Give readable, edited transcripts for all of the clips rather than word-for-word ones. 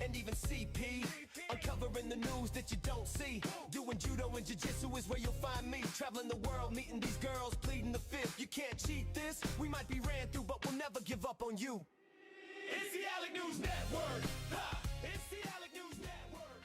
and even CP. Uncovering the news that you don't see. Doing judo and jiu-jitsu is where you'll find me. Traveling the world, meeting these girls, pleading the fifth. You can't cheat this. We might be ran through, but we'll never give up on you. It's the Alec News Network. Ha! It's the Alec News Network.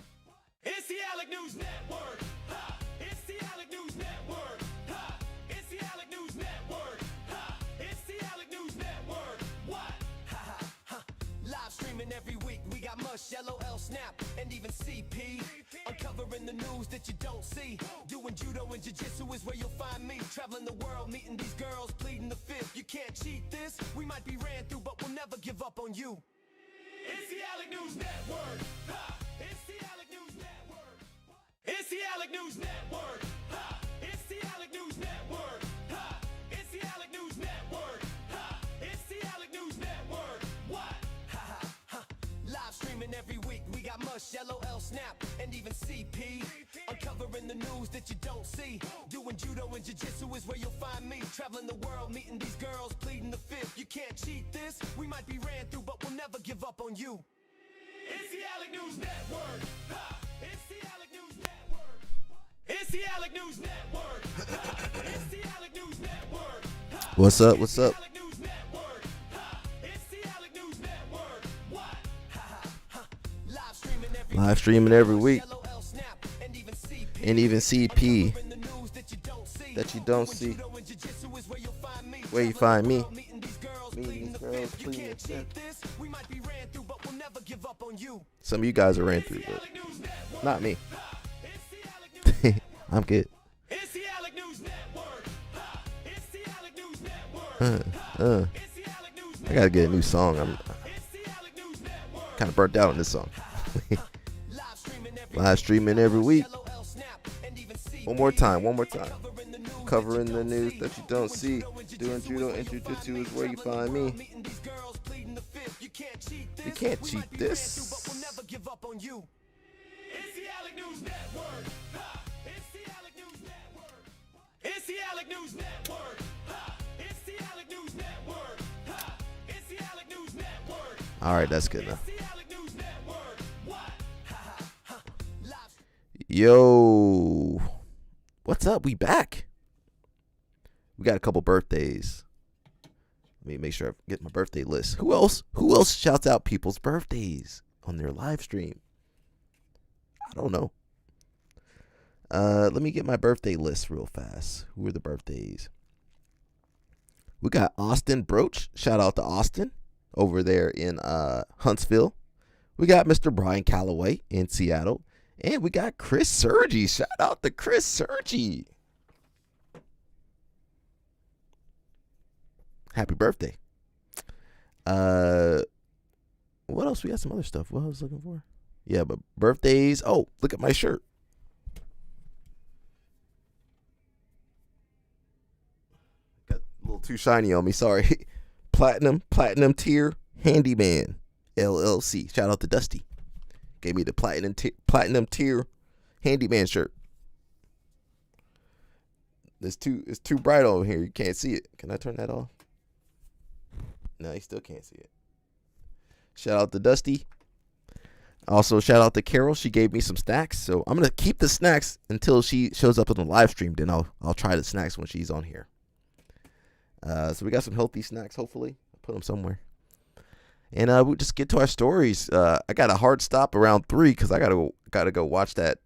It's the Alec News Network. Ha! It's the Alec News Network. Ha! It's the Alec News Network. Ha! It's the Alec News Network. What? Ha ha ha! Live streaming every week. We got Mush, LOL, Snap, and even CP. Uncovering the news that you don't see. Doing judo and jiu-jitsu is where you'll find me. Traveling the world, meeting these girls, pleading the fifth. You can't cheat this. We might be ran through, but we'll never give up on you. It's the Alec News Network. Ha! It's the Alec News Network. It's the Alec News Network. Ha! It's the Alec News Network. Ha! It's the Alec News Network. Ha! It's the Alec News Network. What? Ha ha ha! Live streaming every week. We got Mush, LOL, Snap, and even CP. Uncovering the news that you don't see. Doing judo and jiu-jitsu is where you'll find me. Traveling the world, meeting these girls, pleading the fifth. You can't cheat this. We might be ran through, but we'll never give up on you. It's the Alec News Network. Ha! It's the Alec News Network. It's the Alec News Network. Ha! It's the Alec News Network. Ha! What's up? What's up? It's the Alec News Network. Ha! It's the Alec News Network. What? Ha ha ha! Live streaming every week. And even CP that you don't see. Where you find me? Meeting these girls, pleading the fifth. Some of you guys are ran through, but not me. I'm good. I gotta get a new song. I'm kind of burnt out on this song. Live streaming every week. One more time. Covering the news that you don't see. Doing judo and jiu-jitsu is where you find me. You can't cheat this. It's the Alec News Network. It's the Alec News Network. It's the Alec News Network. It's the Alec News Network. It's the Alec News Network. All right, that's good enough. Yo, what's up? We back. We got a couple birthdays. Let me make sure I get my birthday list. Who else shouts out people's birthdays on their live stream? I don't know. Let me get my birthday list real fast. Who are the birthdays? We got Austin Broach. Shout out to Austin over there in Huntsville. We got Mr. Brian Calloway in Seattle. And we got Chris Sergi. Shout out to Chris Sergi. Happy birthday. What else? We got some other stuff. What I was looking for? Yeah, but birthdays. Oh, look at my shirt. Got a little too shiny on me. Sorry. Platinum tier handyman LLC. Shout out to Dusty. Gave me the platinum tier handyman shirt. It's too bright over here. You can't see it. Can I turn that off? No, you still can't see it. Shout out to Dusty. Also, shout out to Carol. She gave me some snacks. So I'm gonna keep the snacks until she shows up on the live stream. Then I'll try the snacks when she's on here. So we got some healthy snacks. Hopefully, I'll put them somewhere. And we'll just get to our stories. I got a hard stop around 3 because I gotta go watch that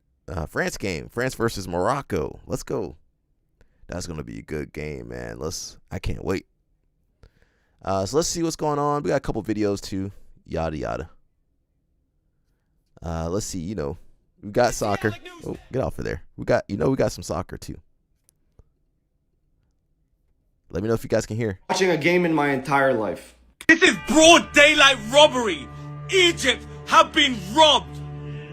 France game. France versus Morocco. Let's go. That's gonna be a good game, man. I can't wait. So let's see what's going on. We got a couple videos too. Yada yada. Let's see. We got soccer. Oh, get off of there. We got some soccer too. Let me know if you guys can hear. Watching a game in my entire life. This is broad daylight robbery. Egypt have been robbed.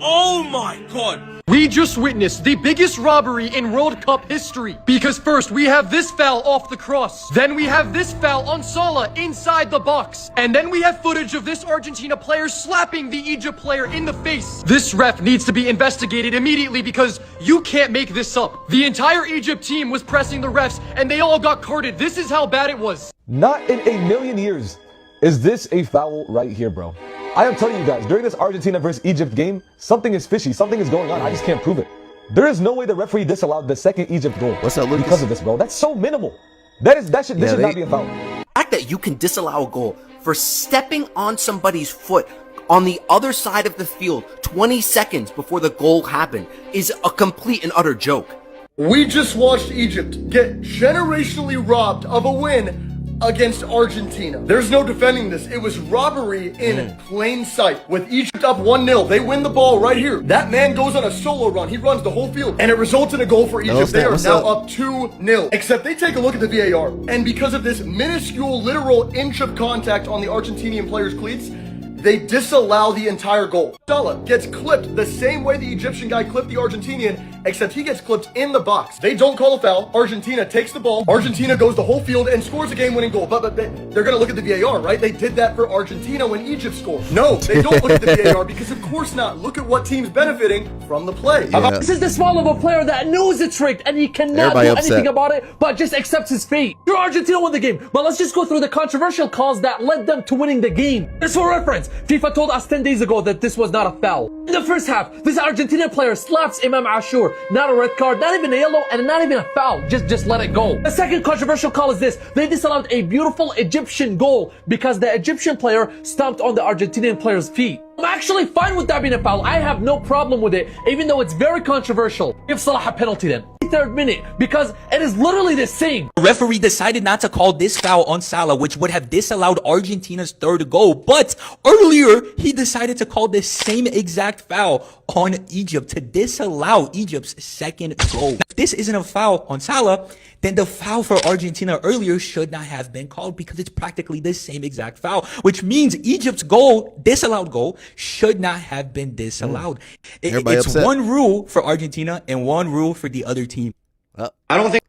Oh my God. We just witnessed the biggest robbery in World Cup history. Because first we have this foul off the cross. Then we have this foul on Salah inside the box. And then we have footage of this Argentina player slapping the Egypt player in the face. This ref needs to be investigated immediately because you can't make this up. The entire Egypt team was pressing the refs and they all got carded. This is how bad it was. Not in a million years Is this a foul right here, bro? I am telling you guys, during this Argentina versus Egypt game, something is fishy. Something is going on. I just can't prove it. There is no way the referee disallowed the second Egypt goal. What's up, Lucas? Because of this, bro. That's so minimal. This should not be a foul. The fact that you can disallow a goal for stepping on somebody's foot on the other side of the field 20 seconds before the goal happened is a complete and utter joke. We just watched Egypt get generationally robbed of a win against Argentina. There's no defending this. It was robbery in plain sight. With Egypt up 1-0, they win the ball right here. That man goes on a solo run. He runs the whole field, and it results in a goal for Egypt. They are now up 2-0. Except they take a look at the VAR, and because of this minuscule, literal inch of contact on the Argentinian player's cleats, they disallow the entire goal. Salah gets clipped the same way the Egyptian guy clipped the Argentinian, except he gets clipped in the box. They don't call a foul. Argentina takes the ball. Argentina goes the whole field and scores a game-winning goal. But they're going to look at the VAR, right? They did that for Argentina when Egypt scored. No, they don't look at the VAR because of course not. Look at what team's benefiting from the play. Yeah. This is the small of a player that knows it's rigged and he cannot do anything about it but just accepts his fate. Sure, Argentina won the game, but let's just go through the controversial calls that led them to winning the game. Just for reference, FIFA told us 10 days ago that this was not a foul. In the first half, this Argentinian player slaps Imam Ashur. Not a red card, not even a yellow, and not even a foul. Just let it go. The second controversial call is this. They disallowed a beautiful Egyptian goal because the Egyptian player stomped on the Argentinian player's feet. I'm actually fine with that being a foul. I have no problem with it, even though it's very controversial. Give Salah a penalty then. 3rd minute, because it is literally the same. The referee decided not to call this foul on Salah, which would have disallowed Argentina's 3rd goal. But earlier, he decided to call this same exact foul on Egypt to disallow Egypt's 2nd goal. Now, if this isn't a foul on Salah, then the foul for Argentina earlier should not have been called because it's practically the same exact foul, which means Egypt's goal, disallowed goal, should not have been disallowed. It's upset. One rule for Argentina and one rule for the other team. I don't think.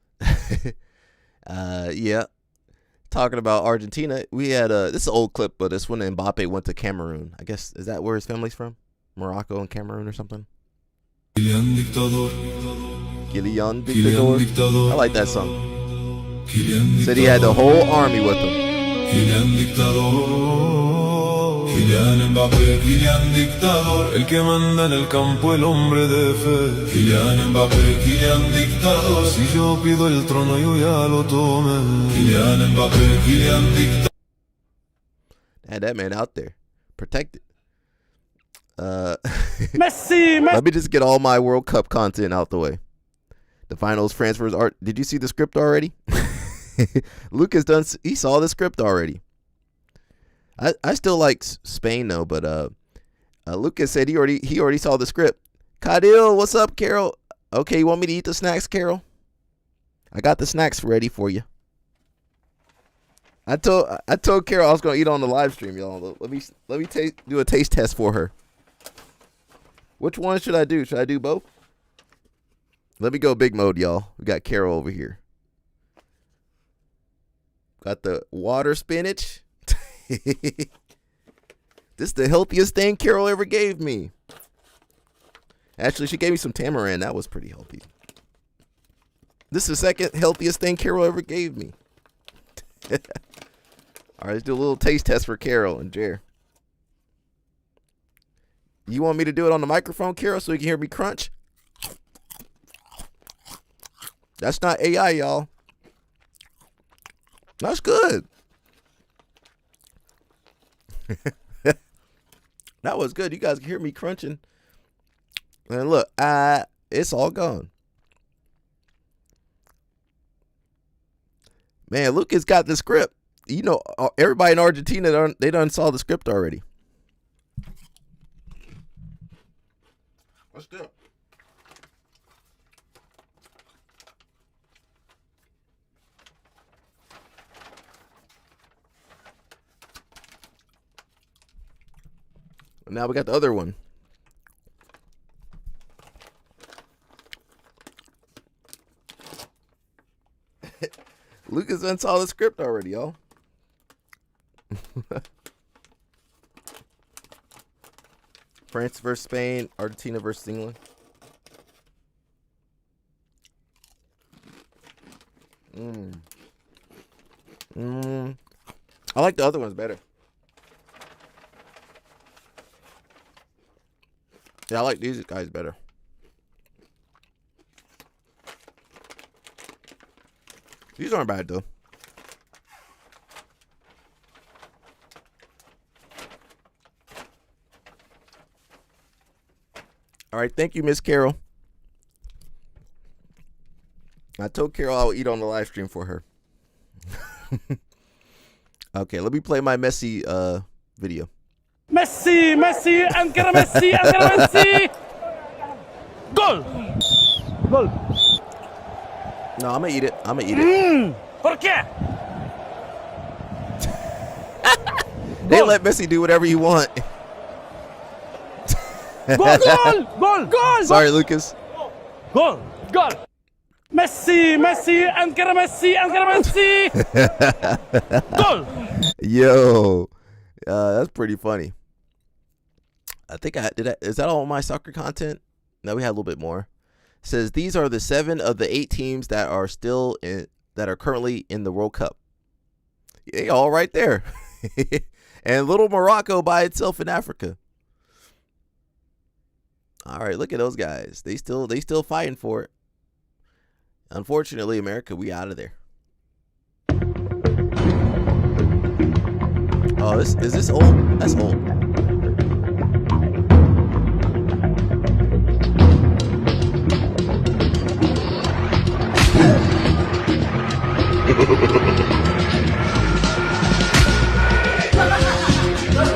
Yeah. Talking about Argentina, we had this is an old clip, but this when Mbappe went to Cameroon. I guess is that where his family's from? Morocco and Cameroon or something. Kylian Dictador. I like that song. Said he had the whole army with him. Kylian Mbappé, Kylian Dictador, el que manda en el campo, el hombre de fe. Kylian Mbappé, Kylian Dictador, si yo pido el trono yo ya lo tome. Kylian Mbappé, Kylian Dictador. Had that man out there, protected. Messi. Let me just get all my World Cup content out the way. The finals, France versus Art. Did you see the script already? Lucas he saw the script already. I still like Spain though, but Lucas said he already saw the script. Kadil, what's up, Carol? Okay, you want me to eat the snacks, Carol? I got the snacks ready for you. I told Carol I was gonna eat on the live stream, y'all. Let me do a taste test for her. Which one should I do? Should I do both? Let me go big mode, y'all. We got Carol over here. Got the water spinach. This is the healthiest thing Carol ever gave me. Actually, she gave me some tamarind. That was pretty healthy. This is the second healthiest thing Carol ever gave me. All right, let's do a little taste test for Carol and Jer. You want me to do it on the microphone, Carol, so you can hear me crunch? That's not AI, y'all. That's good. That was good. You guys can hear me crunching. And look, it's all gone. Man, Lucas got the script. You know, everybody in Argentina, they done saw the script already. What's good? Now we got the other one. Lucas done saw the script already, y'all. France versus Spain, Argentina versus England. I like the other ones better. Yeah, I like these guys better. These aren't bad though. All right, thank you, Miss Carol. I told Carol I would eat on the live stream for her. Okay, let me play my Messi video. Messi, Messi, ancora Messi, ancora Messi. Goal. Goal. No, I'm gonna eat it. I'm gonna eat it. ¿Por qué? They let Messi do whatever you want. Goal, goal, goal, goal. Sorry, Lucas. Goal, goal. Messi, Messi, ancora Messi, ancora Messi. Goal. Yo, that's pretty funny. I think is that all my soccer content? No, we had a little bit more. It says these are the 7 of the 8 teams that are that are currently in the World Cup. They all right there. And little Morocco by itself in Africa. All right, look at those guys. They still fighting for it. Unfortunately, America, we out of there. Oh, is this old? That's old.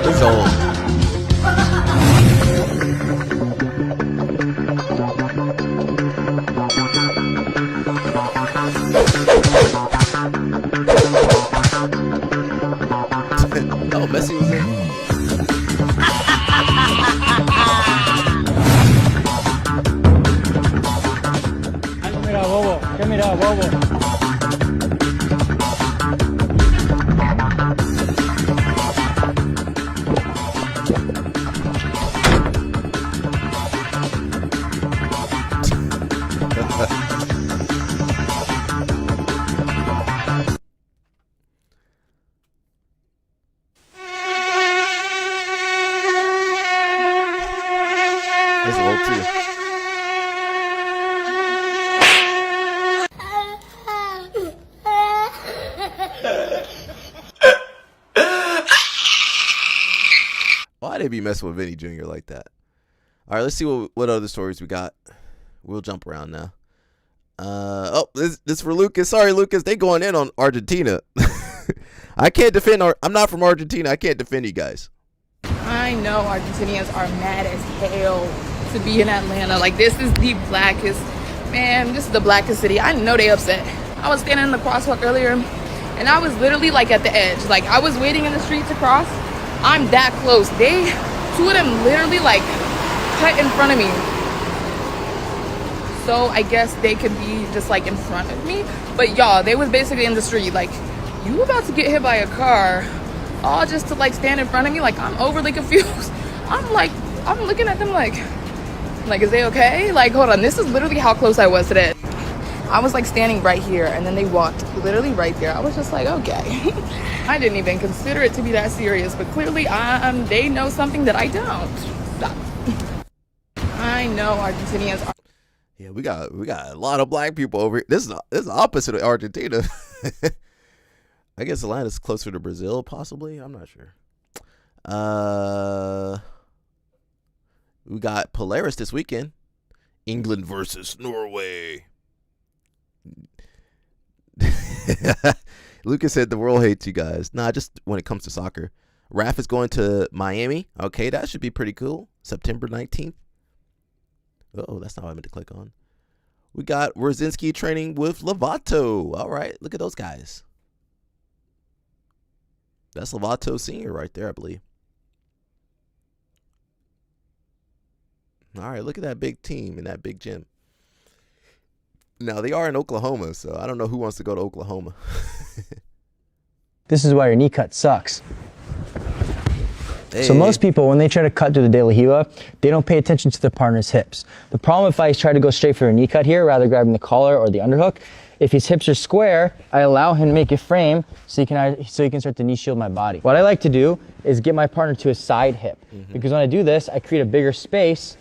This is old. Oh, Messi was in. Mira, bobo. ¿Qué mira, bobo? That's old too. Why they be messing with Vinny Jr. like that? All right, let's see what other stories we got. We'll jump around now. Oh, this for Lucas. Sorry, Lucas. They going in on Argentina. I can't defend. I'm not from Argentina. I can't defend you guys. I know Argentinians are mad as hell to be in Atlanta. Like, this is the blackest, man, this is the blackest city. I know they upset. I was standing in the crosswalk earlier, and I was literally, like, at the edge. Like, I was waiting in the street to cross. I'm that close. Two of them literally, like, cut in front of me. So I guess they could be just, like, in front of me. But, y'all, they was basically in the street. Like, you about to get hit by a car, all just to, like, stand in front of me. Like, I'm overly confused. I'm looking at them like, is they okay? Like, hold on, this is literally how close I was to that. I was, like, standing right here, and then they walked literally right there. I was just like, okay. I didn't even consider it to be that serious, but clearly they know something that I don't. Stop. I know Argentinians are... Yeah, we got a lot of black people over here. This is the opposite of Argentina. I guess Atlanta's closer to Brazil, possibly. I'm not sure. We got Polaris this weekend. England versus Norway. Lucas said the world hates you guys. Nah, just when it comes to soccer. Raf is going to Miami. Okay, that should be pretty cool. September 19th. Oh, that's not what I meant to click on. We got Rosinski training with Lovato. All right, look at those guys. That's Lovato Sr. right there, I believe. All right, look at that big team in that big gym. Now, they are in Oklahoma, so I don't know who wants to go to Oklahoma. This is why your knee cut sucks. Hey. So most people, when they try to cut through the De La Riva, they don't pay attention to their partner's hips. The problem if I try to go straight for a knee cut here, rather grabbing the collar or the underhook, if his hips are square, I allow him to make a frame so he can start to knee shield my body. What I like to do is get my partner to a side hip. Because when I do this, I create a bigger space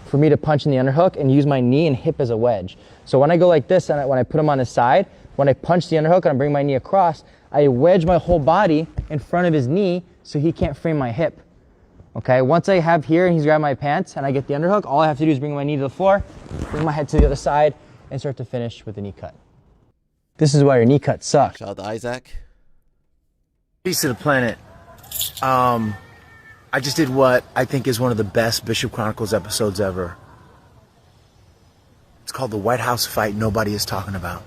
for me to punch in the underhook and use my knee and hip as a wedge. So when I go like this and when I put him on his side, when I punch the underhook and I bring my knee across, I wedge my whole body in front of his knee so he can't frame my hip. Okay, once I have here and he's grabbed my pants and I get the underhook, all I have to do is bring my knee to the floor, bring my head to the other side, and start to finish with a knee cut. This is why your knee cut sucks. Shout out to Isaac. Peace to the planet. I just did what I think is one of the best Bishop Chronicles episodes ever. It's called The White House Fight Nobody is Talking About.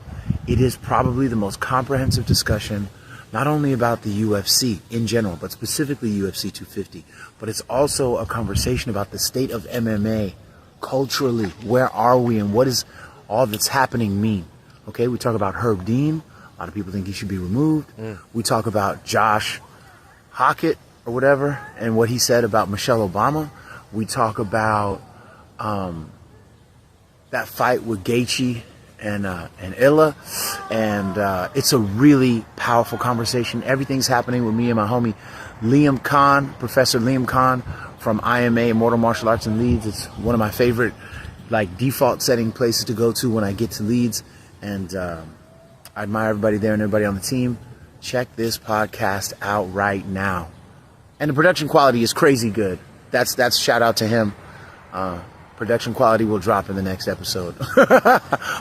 It is probably the most comprehensive discussion, not only about the UFC in general, but specifically UFC 250, but it's also a conversation about the state of MMA culturally. Where are we and what does all that's happening mean? Okay, we talk about Herb Dean. A lot of people think he should be removed. We talk about Josh Hockett or whatever and what he said about Michelle Obama. We talk about that fight with Gaethje and Illa, and it's a really powerful conversation. Everything's happening with me and my homie Liam Khan, Professor Liam Khan from IMA, Immortal Martial Arts in Leeds. It's one of my favorite like default setting places to go to when I get to Leeds, and I admire everybody there and everybody on the team. Check this podcast out right now, and the production quality is crazy good. That's shout out to him. Production quality will drop in the next episode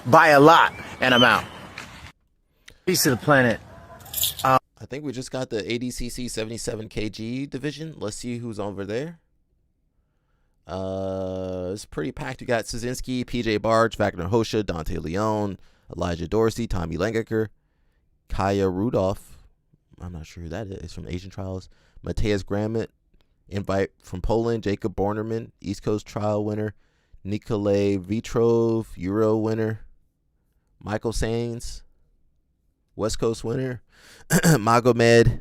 by a lot, and I'm out. Peace to the planet. I think we just got the ADCC 77 kg division. Let's see who's over there. It's pretty packed. You got Szynski, PJ Barge, Wagner Hosha, Dante Leon, Elijah Dorsey, Tommy Langaker, Kaya Rudolph. I'm not sure who that is. From Asian Trials. Mateusz Grammett, invite from Poland. Jacob Bornerman, East Coast Trial winner. Nikolay Vitrov, Euro winner. Michael Sainz, West Coast winner. Magomed,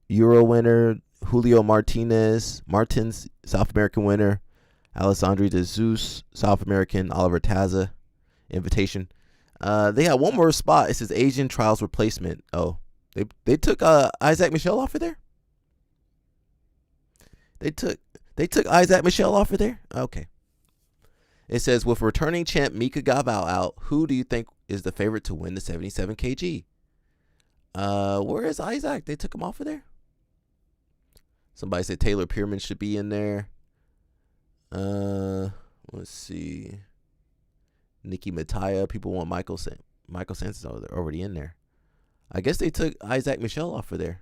Euro winner. Julio Martins, South American winner. Alessandro De Jesus, South American. Oliver Taza, invitation. They got one more spot. It says Asian Trials replacement. Oh, they took Isaac Michel off of there. They took Isaac Michel off of there. Okay. It says with returning champ Mika Gavao out, who do you think is the favorite to win the 77 kg? Where is Isaac? They took him off of there. Somebody said Taylor Pierman should be in there. Let's see. Nikki Mataya. People want Michael Santos already in there. I guess they took Isaac Michel off of there.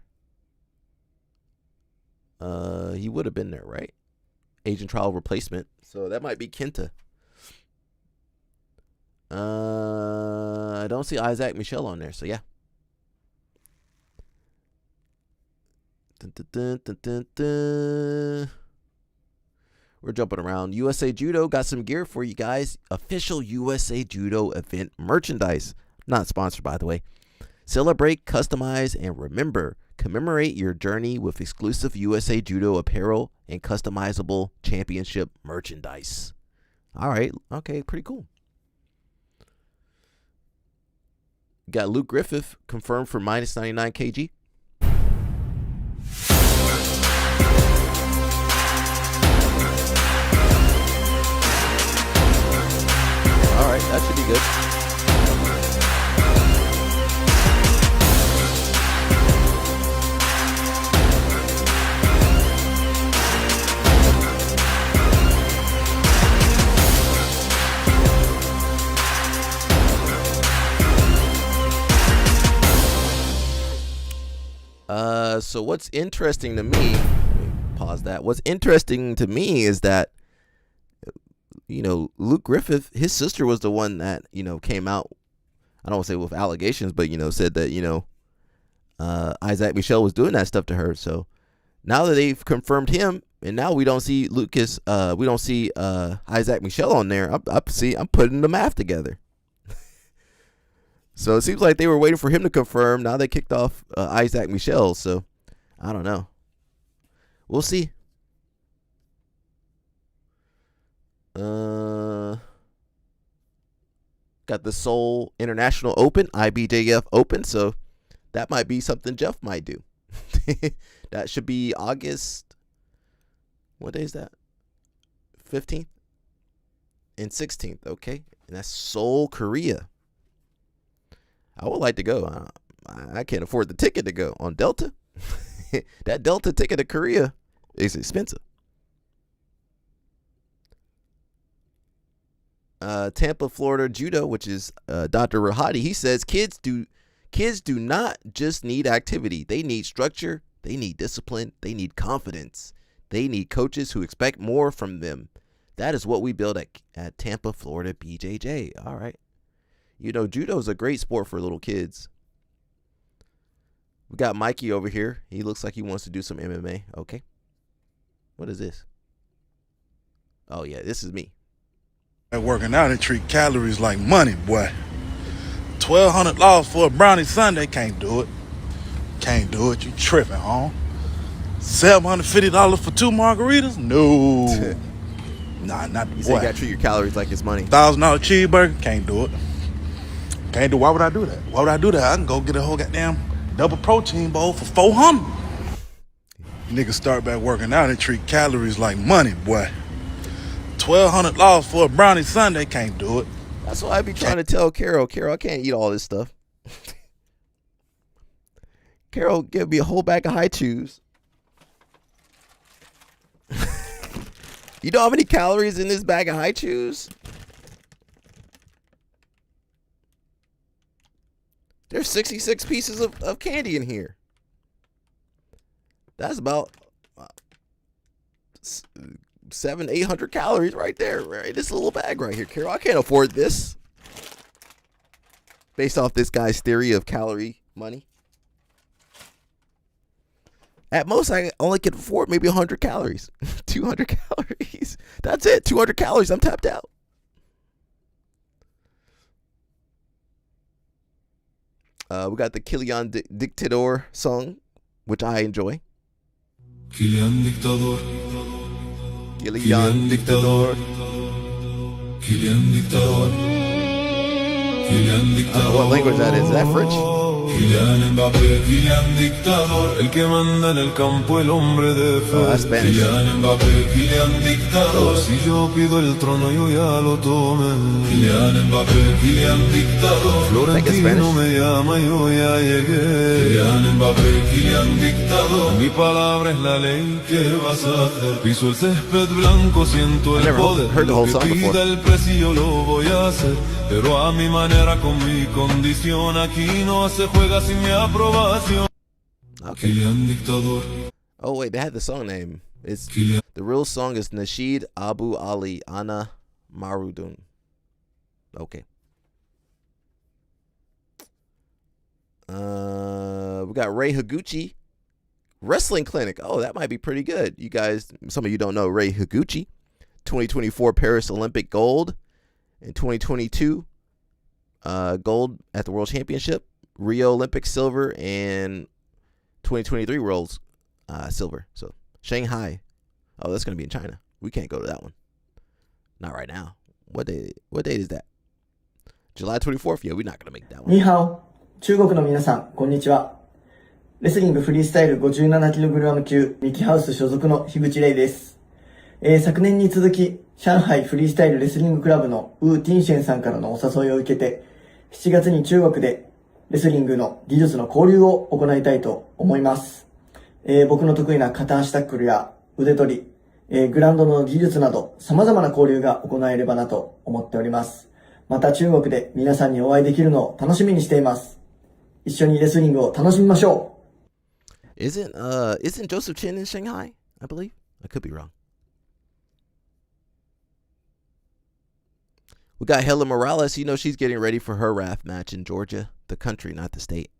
He would have been there, right? Agent trial replacement. So that might be Kenta. I don't see Isaac Michel on there, so yeah. We're jumping around. USA Judo got some gear for you guys. Official USA Judo event merchandise. Not sponsored, by the way. Celebrate, customize, and remember. Commemorate your journey with exclusive USA Judo apparel and customizable championship merchandise. All right. Okay, pretty cool. Got Luke Griffith confirmed for minus 99 kg. All right, that should be good. So what's interesting to me, let me pause that. What's interesting to me is that, you know, Luke Griffith, his sister was the one that, you know, came out, I don't want to say with allegations, but, you know, said that, you know, Isaac Michel was doing that stuff to her. So now that they've confirmed him, and now we don't see Isaac Michel on there, I'm putting the math together. So it seems like they were waiting for him to confirm. Now they kicked off Isaac Michel. So I don't know. We'll see. Got the Seoul International Open, IBJF Open. So that might be something Jeff might do. That should be August. What day is that? 15th? and 16th. Okay, and that's Seoul, Korea. I would like to go. I can't afford the ticket to go on Delta. That Delta ticket to Korea is expensive. Tampa, Florida judo, which is Dr. Rahadi. He says kids do not just need activity. They need structure. They need discipline. They need confidence. They need coaches who expect more from them. That is what we build at Tampa, Florida, BJJ. All right. You know, judo is a great sport for little kids. We got Mikey over here. He looks like he wants to do some MMA. Okay. What is this? Oh, yeah, this is me. Working out and treat calories like money, boy. $1,200 for a brownie sundae, can't do it. Can't do it. You tripping, huh? $750 for 2 margaritas? No. Nah, not the You boy. say you gotta treat your calories like it's money. $1,000 cheeseburger? Can't do it. Can't do. Why would I do that? Why would I do that? I can go get a whole goddamn double protein bowl for $400. Niggas start back working out and treat calories like money, boy. $1,200 for a brownie sundae, can't do it. That's why I be trying to tell Carol, I can't eat all this stuff. Carol, give me a whole bag of high chews. You know how many calories in this bag of high chews? There's 66 pieces of candy in here. That's about 700-800 calories right there, right? This little bag right here, Carol. I can't afford this. Based off this guy's theory of calorie money. At most, I only can afford maybe 100 calories. 200 calories. That's it. 200 calories. I'm tapped out. We got the Kilian Dictador song, which I enjoy. Kilian Dictador. Kilian Dictador. Kilian Dictador. Kilian Dictador. I don't know what language that is. Is that French? Kylian Mbappé, Kylian Dictador, el que manda en el campo, el hombre de fe. Oh, that's Spanish. Kylian Mbappé, Kylian Dictador, si yo pido el trono yo ya lo tome. Kylian Mbappé, Kylian Dictador, Florentino me llama yo ya llegué. Kylian Mbappé, Kylian Dictador, mi palabra es la ley, ¿qué vas a hacer? Piso el césped blanco, siento el poder, lo que pida el precio lo voy a hacer. Pero a mi manera, con mi condición, aquí no se juega sin mi aprobación. Okay. Kylian Dictador. Oh wait, they had the song name. It's the real song is Nasheed Abu Ali Ana Marudun. Okay. We got Ray Higuchi Wrestling Clinic. Oh, that might be pretty good. You guys, some of you don't know Ray Higuchi. 2024 Paris Olympic gold. In 2022, gold at the World Championship, Rio Olympic silver, and 2023 World's silver. So Shanghai. Oh, that's gonna be in China. We can't go to that one. Not right now. What date is that? July 24th. Yeah, we're not gonna make that one. にはお、中国の皆さん、こんにちは。レスリングフリースタイル 57kg 級ミキハウス所属の樋口レイです。昨年に続き、上海フリースタイルレスリングクラブのウー・ティンシェンさんからのお誘いを受けて、7月に中国でレスリングの技術の交流を行いたいと思います。僕の得意な片足タックルや腕取り、グラウンドの技術など様々な交流が行えればなと思っております。また中国で皆さんにお会いできるのを楽しみにしています。一緒にレスリングを楽しみましょう。Isn't Joseph Chin in Shanghai? I believe. I could be wrong. We got Helen Morales. You know she's getting ready for her RAF match in Georgia, the country, not the state.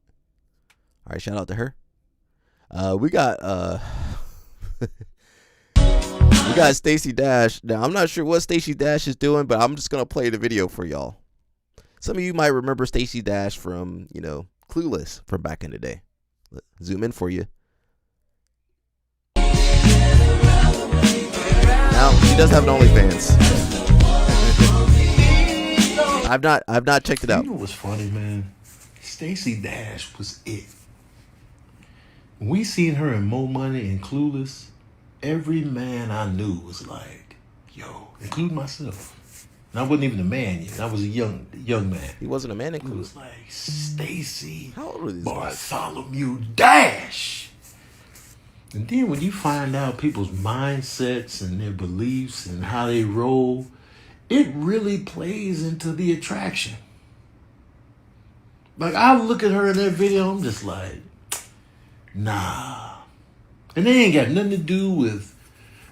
All right, shout out to her. We got we got Stacey Dash. Now I'm not sure what Stacey Dash is doing, but I'm just gonna play the video for y'all. Some of you might remember Stacey Dash from, you know, Clueless from back in the day. Zoom in for you. Now she does have an OnlyFans. I've not checked it out. You know what's funny, man? Stacey Dash was it. When we seen her in Mo Money and Clueless, every man I knew was like, yo, including myself. And I wasn't even a man yet. I was a young man. He wasn't a man in It Clue. was like Stacy How old was this? Bartholomew Dash. And then when you find out people's mindsets and their beliefs and how they roll, it really plays into the attraction. Like, I look at her in that video, I'm just like, nah. And they ain't got nothing to do with,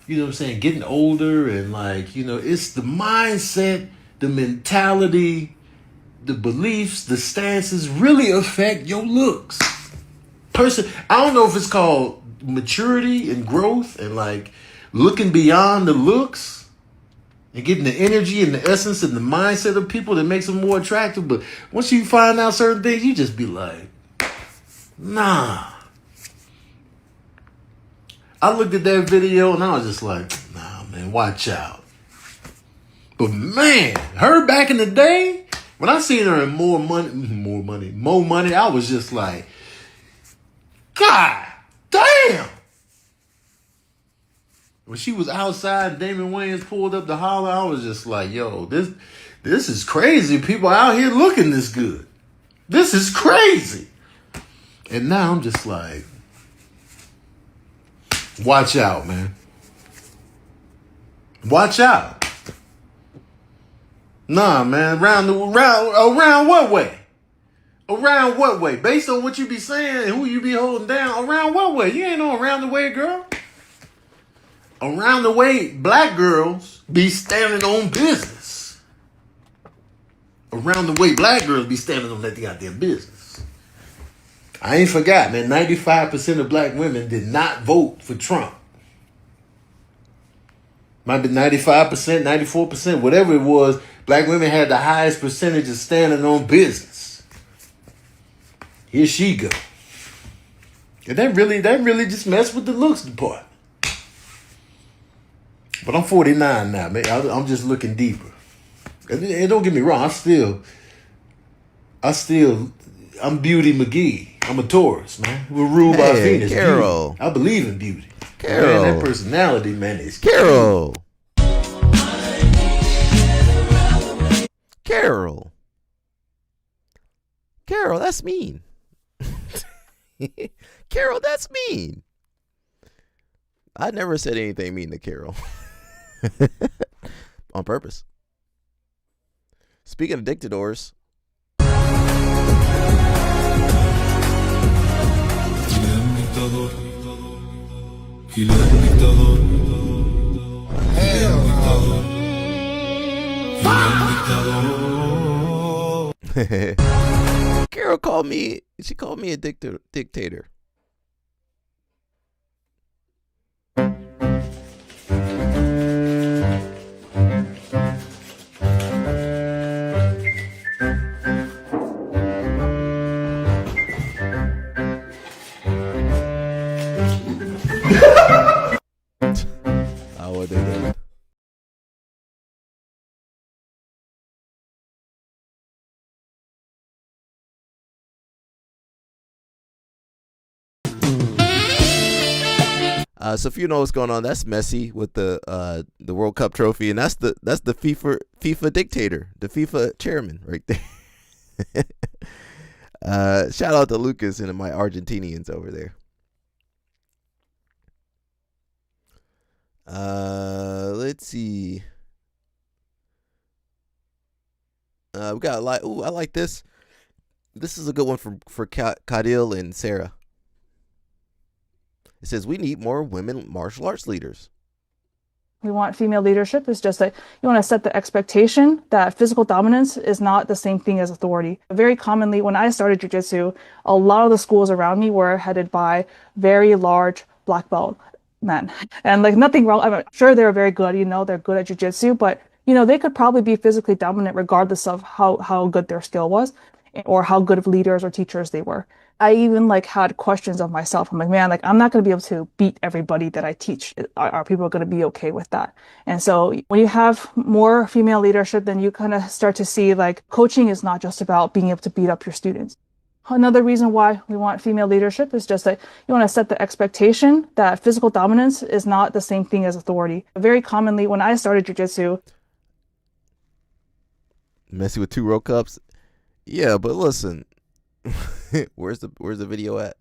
you know what I'm saying, getting older and like, you know, it's the mindset, the mentality, the beliefs, the stances really affect your looks. I don't know if it's called maturity and growth and like looking beyond the looks and getting the energy and the essence and the mindset of people that makes them more attractive. But once you find out certain things, you just be like, nah. I looked at that video and I was just like, nah, man, watch out. But man, her back in the day, when I seen her in more money, I was just like, God damn. When she was outside and Damon Wayans pulled up the holler, I was just like, yo, this is crazy. People out here looking this good. This is crazy. And now I'm just like, watch out, man. Watch out. Nah, man. Around what way? Around what way? Based on what you be saying and who you be holding down, around what way? You ain't no around the way, girl. Around the way, black girls be standing on business. Around the way, black girls be standing on that goddamn business. I ain't forgot, man. 95% of black women did not vote for Trump. Might be 95%, 94%, whatever it was. Black women had the highest percentage of standing on business. Here she go. And that really just messed with the looks department. But I'm 49 now, man. I'm just looking deeper. And don't get me wrong, I'm Beauty McGee. I'm a Taurus, man. We're ruled by Venus. Carol. Beauty. I believe in beauty. Carol. Man, that personality, man, is Carol. Carol. Carol, that's mean. Carol, that's mean. I never said anything mean to Carol. On purpose. Speaking of dictators. Carol called me a dictator. What they did. So if you know what's going on, that's Messi with the World Cup trophy, and that's the FIFA dictator, the FIFA chairman right there. Shout out to Lucas and my Argentinians over there. Let's see. We got a lot. Ooh, I like this. This is a good one for Kadil and Sarah. It says we need more women martial arts leaders. We want female leadership. It's just that you want to set the expectation that physical dominance is not the same thing as authority. Very commonly, when I started jiu-jitsu, a lot of the schools around me were headed by very large black belt men. And like nothing wrong. I'm sure they're very good, they're good at jiu-jitsu, but they could probably be physically dominant regardless of how good their skill was or how good of leaders or teachers they were. I even had questions of myself. I'm like, man, I'm not going to be able to beat everybody that I teach. Are people going to be okay with that? And so when you have more female leadership, then you kind of start to see coaching is not just about being able to beat up your students. Another reason why we want female leadership is just that you want to set the expectation that physical dominance is not the same thing as authority. Very commonly, when I started jiu-jitsu. Messi with 2 World Cups. Yeah, but listen, where's the video at?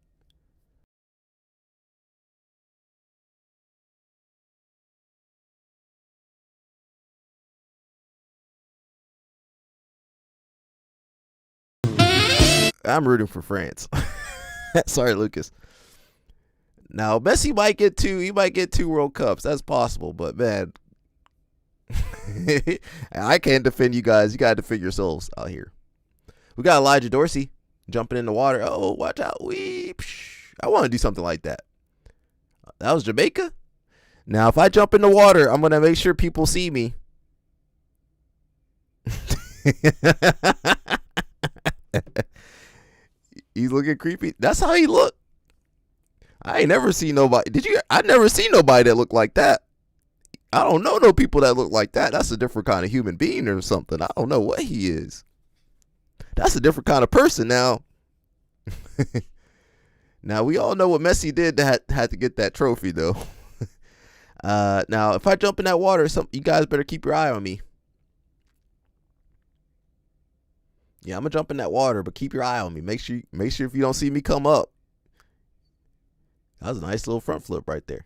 I'm rooting for France. Sorry, Lucas. Now Messi might get 2. He might get 2 World Cups. That's possible, but man, I can't defend you guys. You gotta defend yourselves out here. We got Elijah Dorsey jumping in the water. Oh, watch out! I want to do something like that. That was Jamaica. Now, if I jump in the water, I'm gonna make sure people see me. He's looking creepy. That's how he looked. I ain't never seen nobody. I never seen nobody that looked like that. I don't know no people that look like that. That's a different kind of human being or something. I don't know what he is. That's a different kind of person now. Now, we all know what Messi did that had to get that trophy, though. Now, if I jump in that water, you guys better keep your eye on me. Yeah, I'm gonna jump in that water, but keep your eye on me. Make sure if you don't see me come up. That was a nice little front flip right there.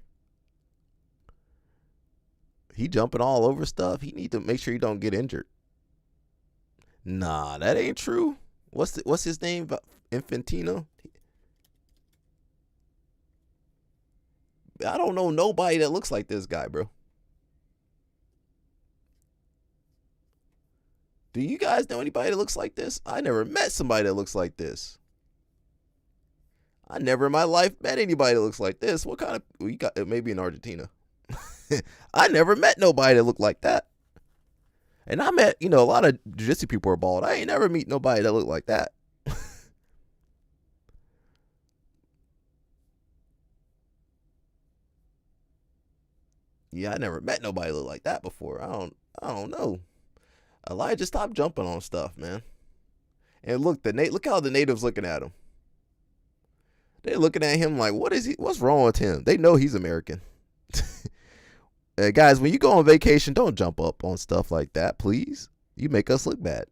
He jumping all over stuff. He need to make sure he don't get injured. Nah, that ain't true. What's his name? Infantino? I don't know nobody that looks like this guy, bro. Do you guys know anybody that looks like this? I never met somebody that looks like this. I never in my life met anybody that looks like this. What kind of... Well, you got maybe in Argentina. I never met nobody that looked like that. And I met, a lot of jiu-jitsu people are bald. I ain't never meet nobody that looked like that. Yeah, I never met nobody that looked like that before. I don't know. Elijah, stop jumping on stuff, man. And look, look how the natives looking at him. They're looking at him like, what's wrong with him? They know he's American. Guys, when you go on vacation, don't jump up on stuff like that, please. You make us look bad.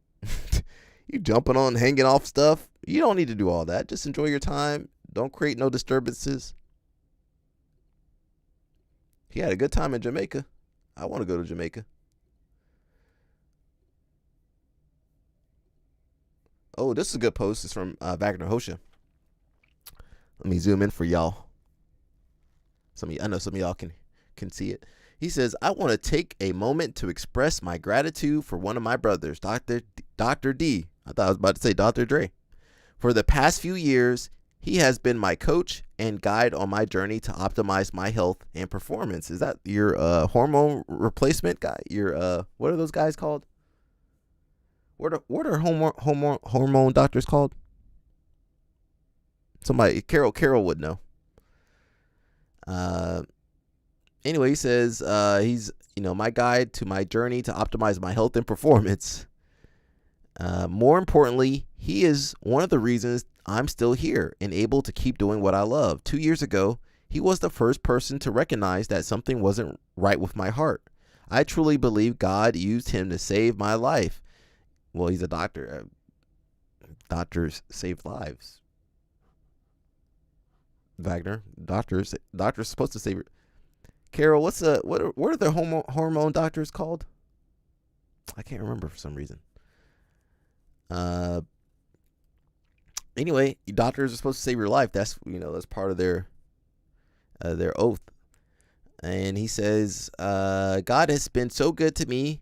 You jumping on, hanging off stuff. You don't need to do all that. Just enjoy your time. Don't create no disturbances. He had a good time in Jamaica. I want to go to Jamaica. Oh, this is a good post. It's from Wagner Hosha. Let me zoom in for y'all. I know some of y'all can see it. He says, I want to take a moment to express my gratitude for one of my brothers, Dr. D. I thought I was about to say Dr. Dre. For the past few years, he has been my coach and guide on my journey to optimize my health and performance. Is that your hormone replacement guy? Your what are those guys called? What are hormone doctors called? Somebody, Carol would know. Anyway, he says he's my guide to my journey to optimize my health and performance. More importantly, he is one of the reasons I'm still here and able to keep doing what I love. 2 years ago, he was the first person to recognize that something wasn't right with my heart. I truly believe God used him to save my life. Well, he's a doctor. Doctors save lives. Wagner, doctors supposed to save. Carol, what are the hormone doctors called? I can't remember for some reason. Anyway, doctors are supposed to save your life. That's that's part of their oath. And he says, God has been so good to me,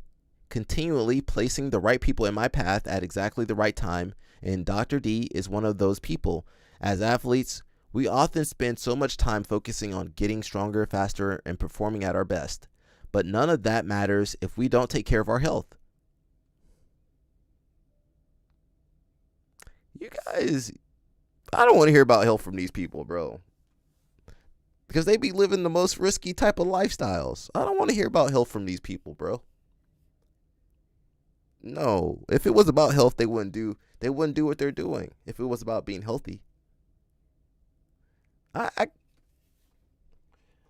continually placing the right people in my path at exactly the right time, and Dr. D is one of those people. As athletes, we often spend so much time focusing on getting stronger, faster, and performing at our best. But none of that matters if we don't take care of our health. You guys, I don't want to hear about health from these people, bro. Because they be living the most risky type of lifestyles. I don't want to hear about health from these people, bro. No. If it was about health, they wouldn't do what they're doing. If it was about being healthy.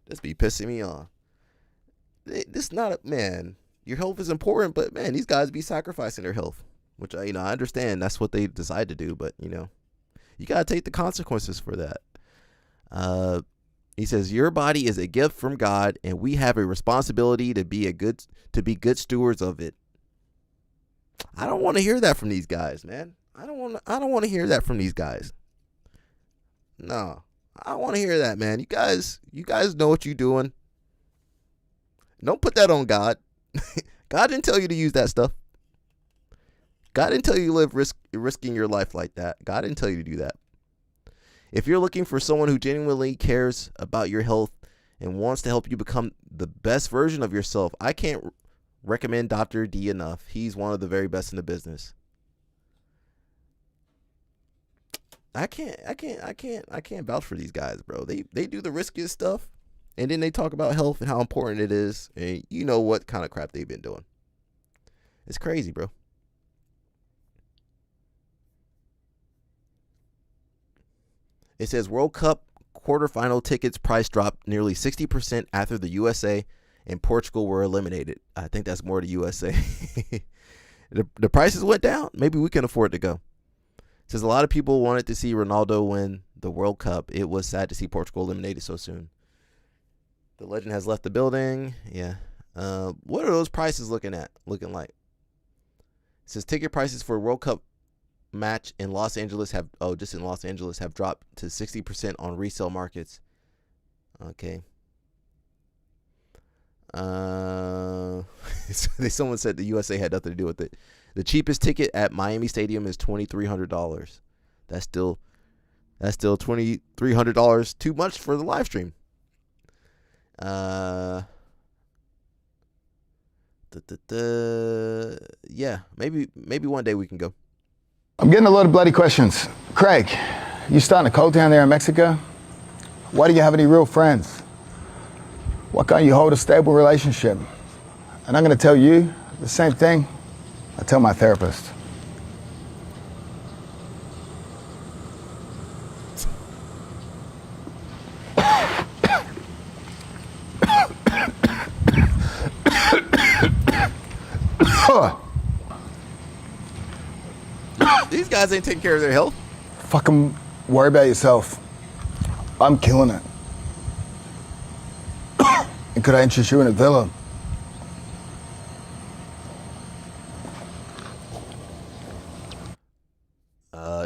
This be pissing me off. This not a man. Your health is important, but man, these guys be sacrificing their health. which I understand that's what they decide to do, but you gotta take the consequences for that. He says your body is a gift from God, and we have a responsibility to be good stewards of it. I don't want to hear that from these guys, man. I don't want to hear that from these guys. No, I don't want to hear that, man. You guys know what you're doing. Don't put that on God. God didn't tell you to use that stuff. God didn't tell you to live risking your life like that. God didn't tell you to do that. If you're looking for someone who genuinely cares about your health and wants to help you become the best version of yourself, I can't recommend Dr. D enough. He's one of the very best in the business. I can't vouch for these guys, bro. They do the riskiest stuff, and then they talk about health and how important it is, and you know what kind of crap they've been doing. It's crazy, bro. It says World Cup quarterfinal tickets price dropped nearly 60% after the USA and Portugal were eliminated. I think that's more the USA. The prices went down. Maybe we can afford to go. It says a lot of people wanted to see Ronaldo win the World Cup. It was sad to see Portugal eliminated so soon. The legend has left the building. Yeah. What are those prices looking like? It says ticket prices for World Cup match in Los Angeles have dropped to 60% on resale markets. Okay. Someone said the USA had nothing to do with it. The cheapest ticket at Miami Stadium is $2,300. That's still $2,300 too much for the live stream. Yeah, maybe one day we can go. I'm getting a lot of bloody questions. Craig, you starting a cult down there in Mexico? Why do you have any real friends? Why can't you hold a stable relationship? And I'm going to tell you the same thing I tell my therapist. These guys ain't taking care of their health. Fucking worry about yourself. I'm killing it. And could I interest you in a villa?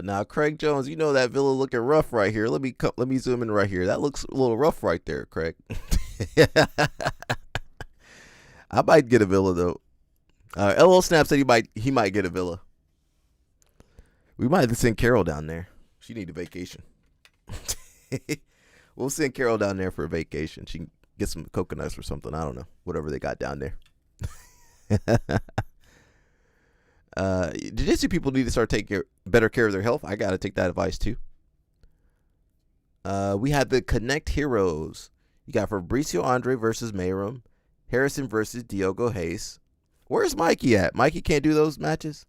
Now Craig Jones, you know that villa looking rough right here. Let me zoom in right here. That looks a little rough right there, Craig. I might get a villa though. LL Snap said he might get a villa. We might send Carol down there. She need a vacation. We'll send Carol down there for a vacation. She can get some coconuts or something. I don't know. Whatever they got down there. Jiu-Jitsu people need to start taking better care of their health. I got to take that advice too. We had the Connect Heroes. You got Fabricio Andre versus Mayram. Harrison versus Diogo Hayes. Where's Mikey at? Mikey can't do those matches.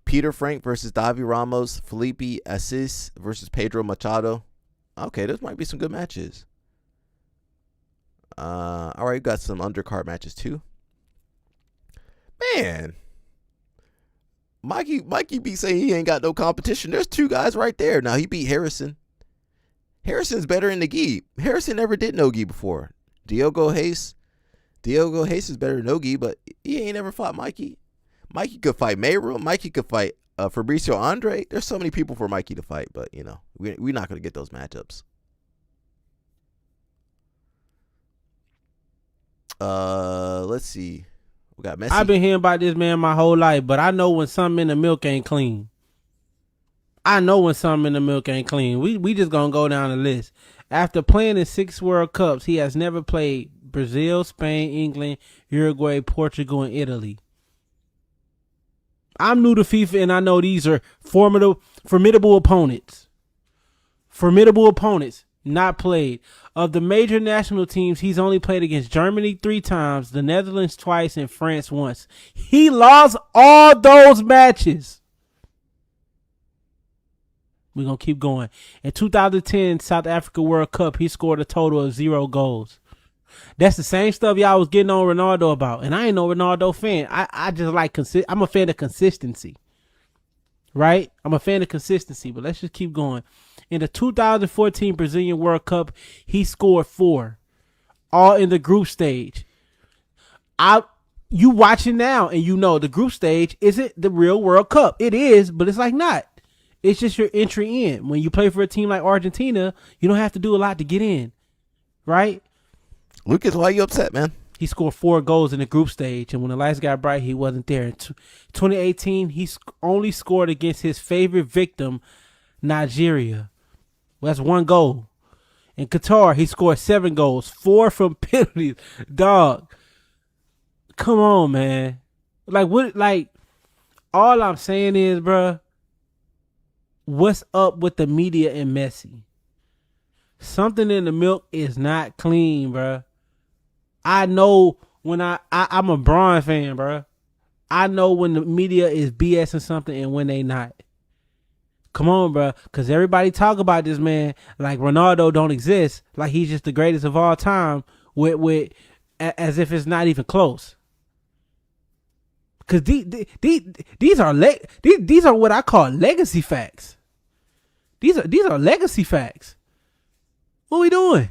Peter Frank versus Davi Ramos. Felipe Assis versus Pedro Machado. Okay, those might be some good matches. All right, you got some undercard matches too. Man, Mikey be saying he ain't got no competition. There's two guys right there. Now he beat Harrison. Harrison's better in the gi. Harrison never did no gi before. Diogo Hayes is better in no gi, but he ain't ever fought Mikey. Mikey could fight Mayroom. Mikey could fight Fabricio Andre. There's so many people for Mikey to fight, but you know we're not gonna get those matchups. Let's see. We got Messi. I've been hearing about this man my whole life, but I know when something in the milk ain't clean. We just gonna go down the list. After playing in 6 World Cups, he has never played Brazil, Spain, England, Uruguay, Portugal, and Italy. I'm new to FIFA, and I know these are formidable opponents. Not played. Of the major national teams, he's only played against Germany 3 times, the Netherlands twice, and France once. He lost all those matches. We're going to keep going. In 2010 South Africa World Cup, he scored a total of 0 goals. That's the same stuff y'all was getting on Ronaldo about. And I ain't no Ronaldo fan. I just like, I'm a fan of consistency. Right? I'm a fan of consistency, but let's just keep going. In the 2014 Brazilian World Cup, he scored 4, all in the group stage. You watching now, and you know the group stage isn't the real World Cup. It is, but it's like not. It's just your entry in. When you play for a team like Argentina, you don't have to do a lot to get in, right? Lucas, why are you upset, man? He scored 4 goals in the group stage, and when the lights got bright, he wasn't there. In 2018, he only scored against his favorite victim, Nigeria. Well, that's 1 goal. In Qatar, he scored 7 goals, 4 from penalties. Dog, come on, man. Like what? Like all I'm saying is, bruh, what's up with the media and Messi? Something in the milk is not clean, bruh. I know when I'm a Braun fan, bruh. I know when the media is BSing something and when they not. Come on, bruh. Because everybody talk about this man like Ronaldo don't exist. Like he's just the greatest of all time with as if it's not even close. Because these are what I call legacy facts. These are legacy facts. What we doing?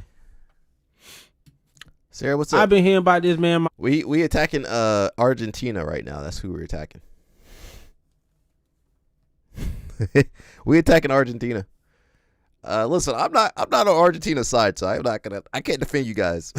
Sarah, what's up? I've been hearing about this, man. We attacking Argentina right now. That's who we're attacking. We attacking Argentina. Listen, I'm not on Argentina's side, so I can't defend you guys.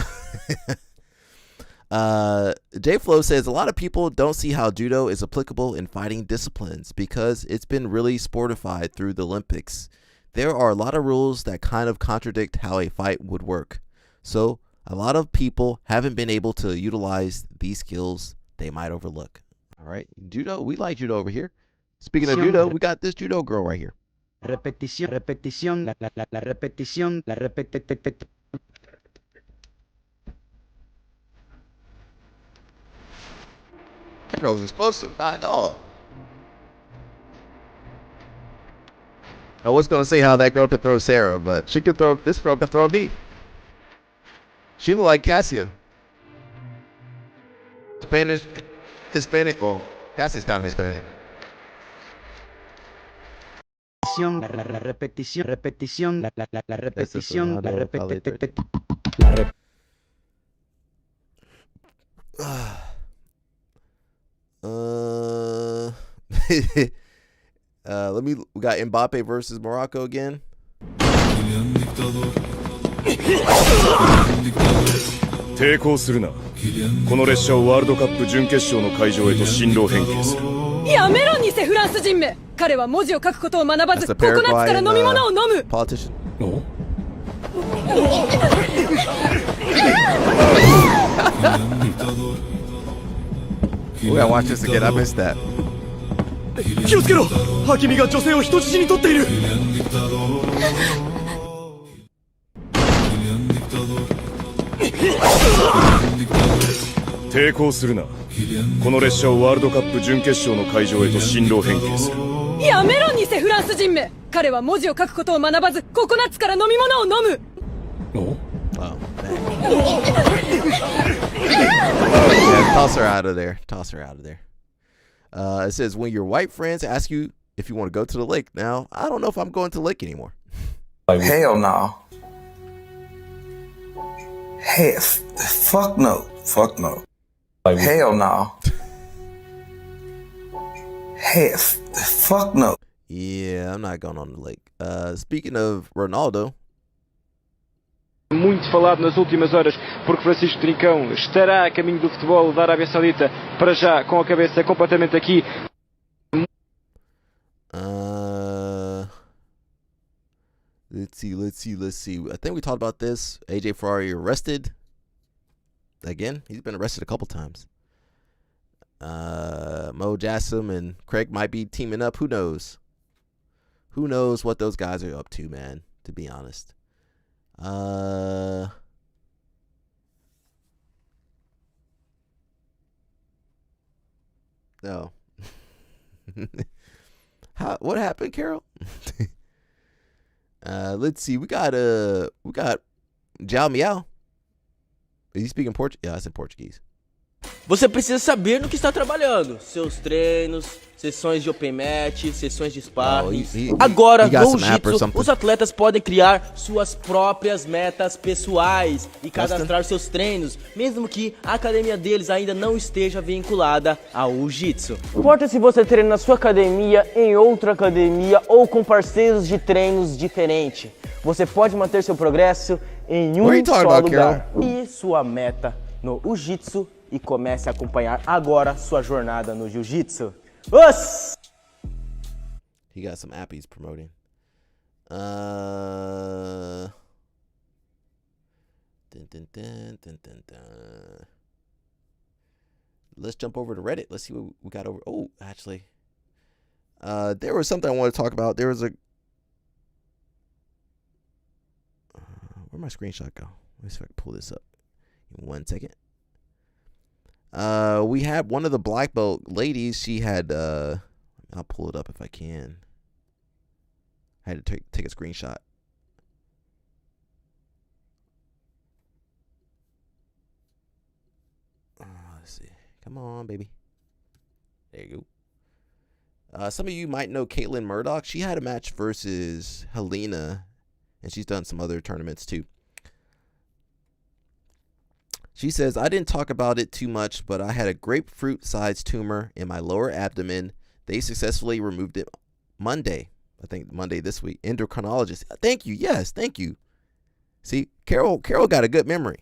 J Flow says a lot of people don't see how judo is applicable in fighting disciplines because it's been really sportified through the Olympics. There are a lot of rules that kind of contradict how a fight would work. So a lot of people haven't been able to utilize these skills they might overlook. All right. Judo, we like judo over here. Speaking of judo, we got this judo girl right here. Repetición, la repetición, la repetición. That girl's explosive. Not at all. I was going to say how that girl could throw Sarah, but this girl could throw me. She look like Cassia. Hispanic. Well, Cassia's kind of Hispanic. La repetición, repetición, la repetición, la repetición. We got Mbappe versus Morocco again. 抵抗するな。この列車をワールドカップ準決勝の会場へと進路変形する。やめろ、偽フランス人め。彼は文字を書くことを学ばず、ココナッツから飲み物を飲む。Politician. We gotta watch this again. I missed that. 気をつけろ。ハキミが女性を人質に取っている。抵抗するな。この列車をワールドカップ準決勝の会場へと進路変形する。やめろ、偽フランス人め。彼は文字を書くことを学ばず、ココナッツから飲み物を飲む。Wow. Yeah, toss her out of there. Toss her out of there. It says, when your white friends ask you if you want to go to the lake. Now, I don't know if I'm going to the lake anymore. Hell no. Hey, fuck no. Fuck no. Hell no. Hey, fuck no. Yeah, I'm not going on the lake. Speaking of Ronaldo. Muito falado nas últimas horas, porque Francisco Trincão estará a caminho do futebol da Arábia Saudita, para já com a cabeça completamente aqui. Let's see. I think we talked about this. AJ Ferrari arrested. Again, he's been arrested a couple times. Mo Jassim and Craig might be teaming up. Who knows? Who knows what those guys are up to, man, to be honest. No. What happened, Carol? Let's see. We got Jiao Miao. Is he speaking Portuguese? Yeah, that's in Portuguese. Você precisa saber no que está trabalhando. Seus treinos, sessões de open match, sessões de sparring. Agora, no Jiu-Jitsu, os atletas podem criar suas próprias metas pessoais e cadastrar seus treinos, mesmo que a academia deles ainda não esteja vinculada ao Jiu-Jitsu. Não importa se você treina na sua academia, em outra academia ou com parceiros de treinos diferentes. Você pode manter seu progresso em um só lugar. E sua meta no Jiu-Jitsu e comece a acompanhar agora sua jornada no Jiu-Jitsu. He got some app he's promoting. Let's jump over to Reddit. Let's see what we got over. Oh, actually, there was something I wanted to talk about. There was a where'd my screenshot go? Let me see if I can pull this up in 1 second. We had one of the black belt ladies. She had I'll pull it up if I can. I had to take a screenshot. Let's see. Come on, baby. There you go. Some of you might know Cait Murdock. She had a match versus Helena, and she's done some other tournaments too. She says, I didn't talk about it too much, but I had a grapefruit-sized tumor in my lower abdomen. They successfully removed it Monday. I think Monday this week. Endocrinologist. Thank you. Yes, thank you. See, Carol got a good memory.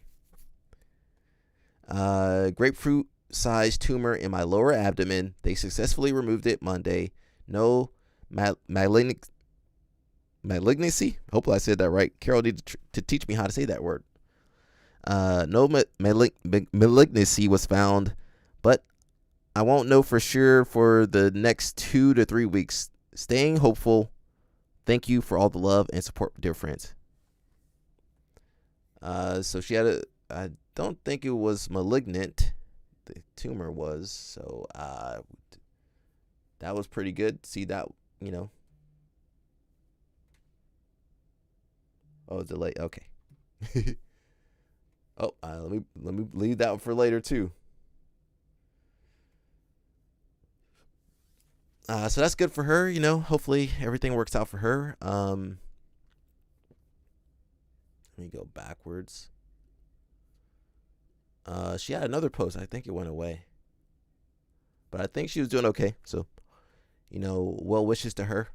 Grapefruit-sized tumor in my lower abdomen. They successfully removed it Monday. No malignancy. Hopefully I said that right. Carol needed to teach me how to say that word. No malignancy was found, but I won't know for sure for the next 2 to 3 weeks. Staying hopeful. Thank you for all the love and support, dear friends. So she had I don't think it was malignant. The tumor was, so that was pretty good. See that, you know. Oh, delay. Okay. Oh, let me leave that one for later too. So that's good for her, you know. Hopefully everything works out for her. Let me go backwards. She had another post. I think it went away, but I think she was doing okay. So, you know, well wishes to her.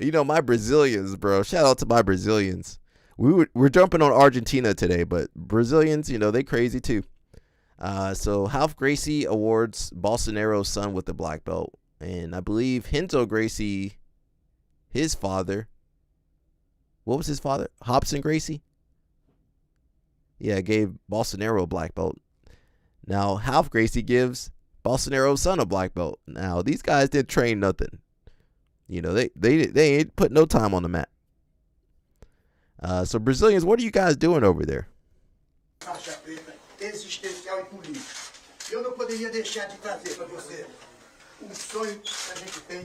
You know, my Brazilians, bro. Shout out to my Brazilians. We're jumping on Argentina today, but Brazilians, you know, they crazy too. So Ralph Gracie awards Bolsonaro's son with the black belt. And I believe Renzo Gracie, his father. What was his father? Hobson Gracie? Yeah, gave Bolsonaro a black belt. Now, Ralph Gracie gives Bolsonaro's son a black belt. Now, these guys didn't train nothing. You know, they ain't put no time on the mat. So Brazilians, what are you guys doing over there?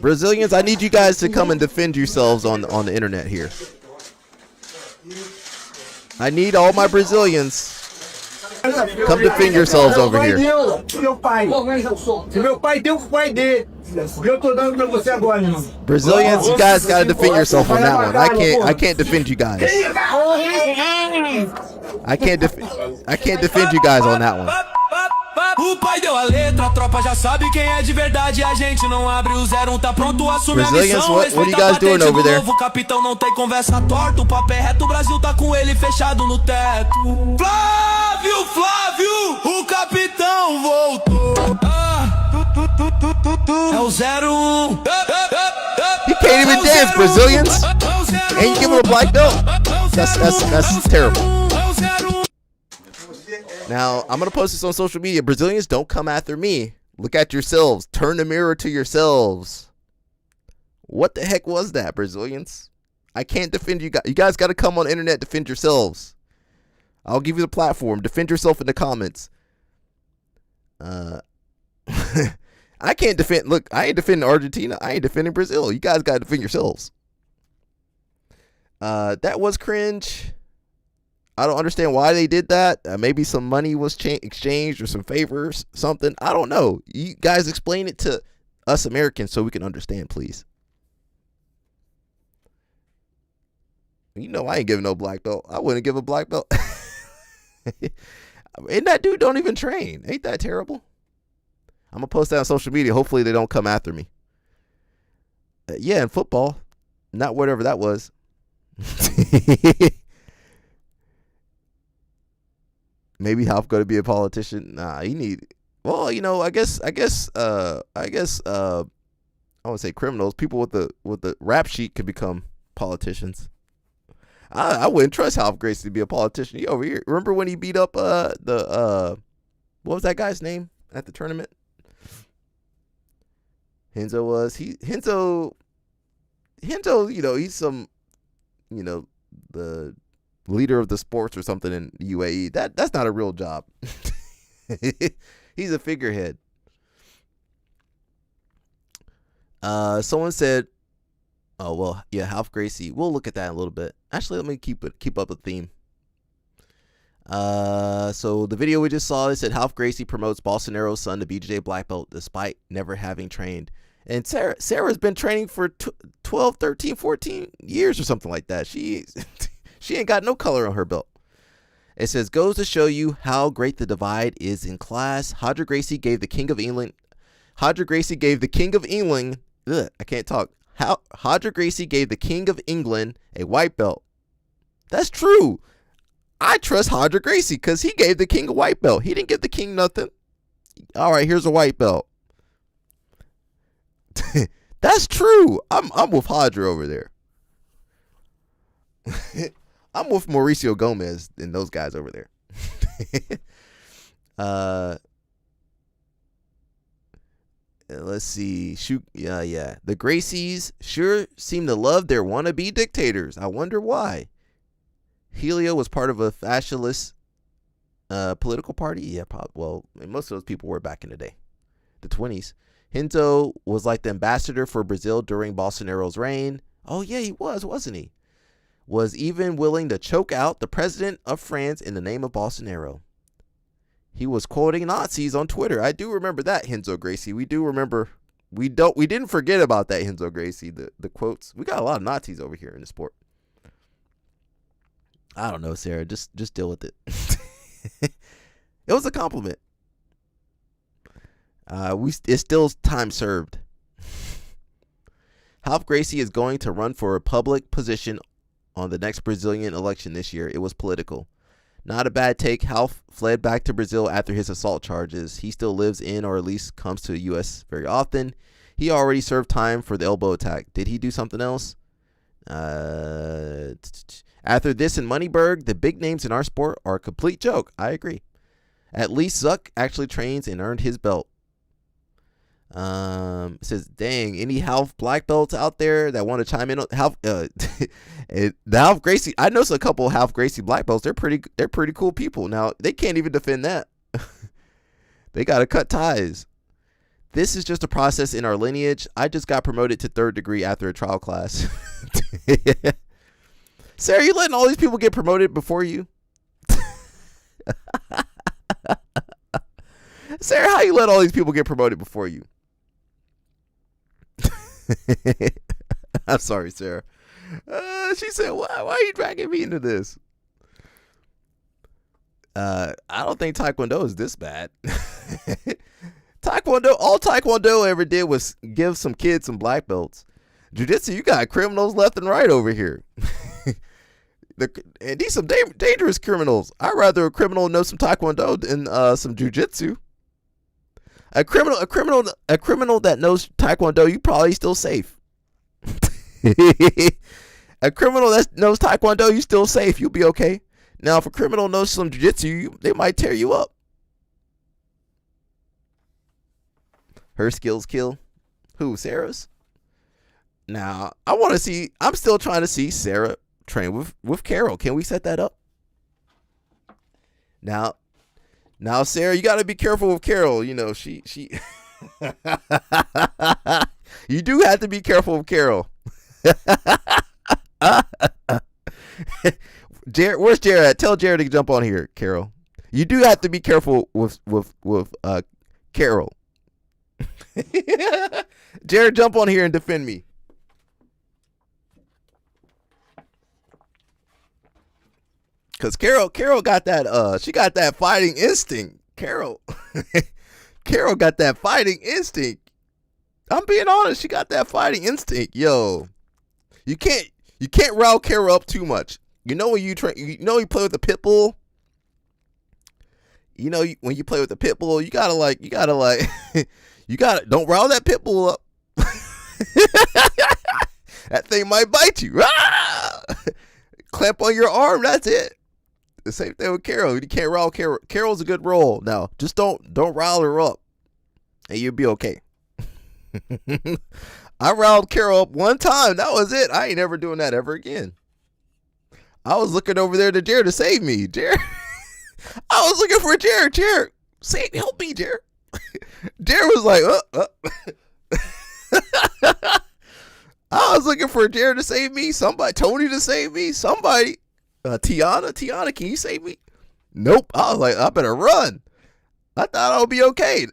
Brazilians, I need you guys to come and defend yourselves on the internet here. I need all my Brazilians. Come defend yourselves over here. Brazilians, you guys gotta defend yourself on that one. I can't defend you guys. I can't defend you guys on that one. O pai deu a letra, a tropa já sabe quem é de verdade. A gente não abre o 01, tá pronto, assume a missão. What are you guys doing over there? O capitão não tem conversa torta, o papo é reto, o Brasil tá com ele fechado no teto. Flávio, o capitão voltou. É o 01. You can't even dance, Brazilians. And you give him a black belt. That's terrible. Now, I'm going to post this on social media. Brazilians, don't come after me. Look at yourselves. Turn the mirror to yourselves. What the heck was that, Brazilians? I can't defend you guys. You guys got to come on the internet, defend yourselves. I'll give you the platform. Defend yourself in the comments. I can't defend. Look, I ain't defending Argentina. I ain't defending Brazil. You guys got to defend yourselves. That was cringe. I don't understand why they did that. Maybe some money was exchanged or some favors, something. I don't know. You guys explain it to us Americans so we can understand, please. You know I ain't giving no black belt. I wouldn't give a black belt. And that dude don't even train. Ain't that terrible? I'm going to post that on social media. Hopefully they don't come after me. Yeah, in football. Not whatever that was. Maybe Half going to be a politician. Nah, he need. Well, you know, I guess I would say criminals, people with the rap sheet could become politicians. I wouldn't trust Half Gracie to be a politician. He over here. Remember when he beat up what was that guy's name at the tournament? Henzo, you know, he's some, you know, the leader of the sports or something in UAE. That's not a real job. He's a figurehead. Someone said, oh, well, yeah, Half Gracie. We'll look at that in a little bit. Actually, let me keep up a theme. So the video we just saw, it said Half Gracie promotes Bolsonaro's son to BJJ black belt despite never having trained. And Sarah's been training for 12, 13, 14 years or something like that. She ain't got no color on her belt. It says, goes to show you how great the divide is in class. Hodger Gracie gave the King of England. Hodger Gracie gave the King of England. I can't talk. Hodger Gracie gave the King of England a white belt. That's true. I trust Hodger Gracie because he gave the King a white belt. He didn't give the King nothing. All right, here's a white belt. That's true. I'm with Hodger over there. I'm with Mauricio Gomez and those guys over there. Let's see. Yeah. The Gracies sure seem to love their wannabe dictators. I wonder why. Helio was part of a fascist political party. Yeah, probably. Well, most of those people were back in the day, the 20s. Hinto was like the ambassador for Brazil during Bolsonaro's reign. Oh, yeah, he was, wasn't he? Was even willing to choke out the president of France in the name of Bolsonaro. He was quoting Nazis on Twitter. I do remember that, Henzo Gracie. We do remember. We didn't forget about that, Henzo Gracie. The quotes. We got a lot of Nazis over here in the sport. I don't know, Sarah. Just deal with it. It was a compliment. It's still time served. Half Gracie is going to run for a public position on the next Brazilian election this year. It was political. Not a bad take. Half fled back to Brazil after his assault charges. He still lives in, or at least comes to the U.S. very often. He already served time for the elbow attack. Did he do something else? After this and Moneyberg, the big names in our sport are a complete joke. I agree. At least Zuck actually trains and earned his belt. It says, dang, any Half black belts out there that want to chime in on Half the Half Gracie? I know a couple of Half Gracie black belts. They're pretty cool people. Now they can't even defend that. They gotta cut ties. This is just a process in our lineage. I just got promoted to 3rd degree after a trial class. Sarah, you letting all these people get promoted before you? Sarah, how you let all these people get promoted before you? I'm sorry, Sarah. She said, why are you dragging me into this? I don't think Taekwondo is this bad. All Taekwondo ever did was give some kids some black belts. Jiu-Jitsu, you got criminals left and right over here. And these some dangerous criminals. I'd rather a criminal know some Taekwondo than some Jiu-Jitsu. A criminal that knows Taekwondo, you probably still safe. A criminal that knows Taekwondo, you still safe. You'll be okay. Now, if a criminal knows some Jiu-Jitsu, they might tear you up. Her skills kill. Who? Sarah's? Now, I'm still trying to see Sarah train with Carol. Can we set that up? Now, Sarah, you got to be careful with Carol. You know, she you do have to be careful with Carol. Jared, where's Jared at? Tell Jared to jump on here, Carol. You do have to be careful with Carol. Jared, jump on here and defend me. Cause Carol got that she got that fighting instinct. Carol got that fighting instinct. I'm being honest, she got that fighting instinct. Yo. You can't rile Carol up too much. You know when you play with a pit bull? You know when you play with a pit bull, you gotta don't rile that pit bull up. That thing might bite you. Clamp on your arm, that's it. The same thing with Carol. You can't rile Carol. Carol's a good role. Now, just don't rile her up, and you'll be okay. I riled Carol up one time. That was it. I ain't never doing that ever again. I was looking over there to Jared to save me. Jared. I was looking for Jared. Jared, help me, Jared. Jared was like, I was looking for Jared to save me. Somebody, Tony to save me. Somebody. Tiana, can you save me? Nope. I was like, I better run. I thought I would be okay.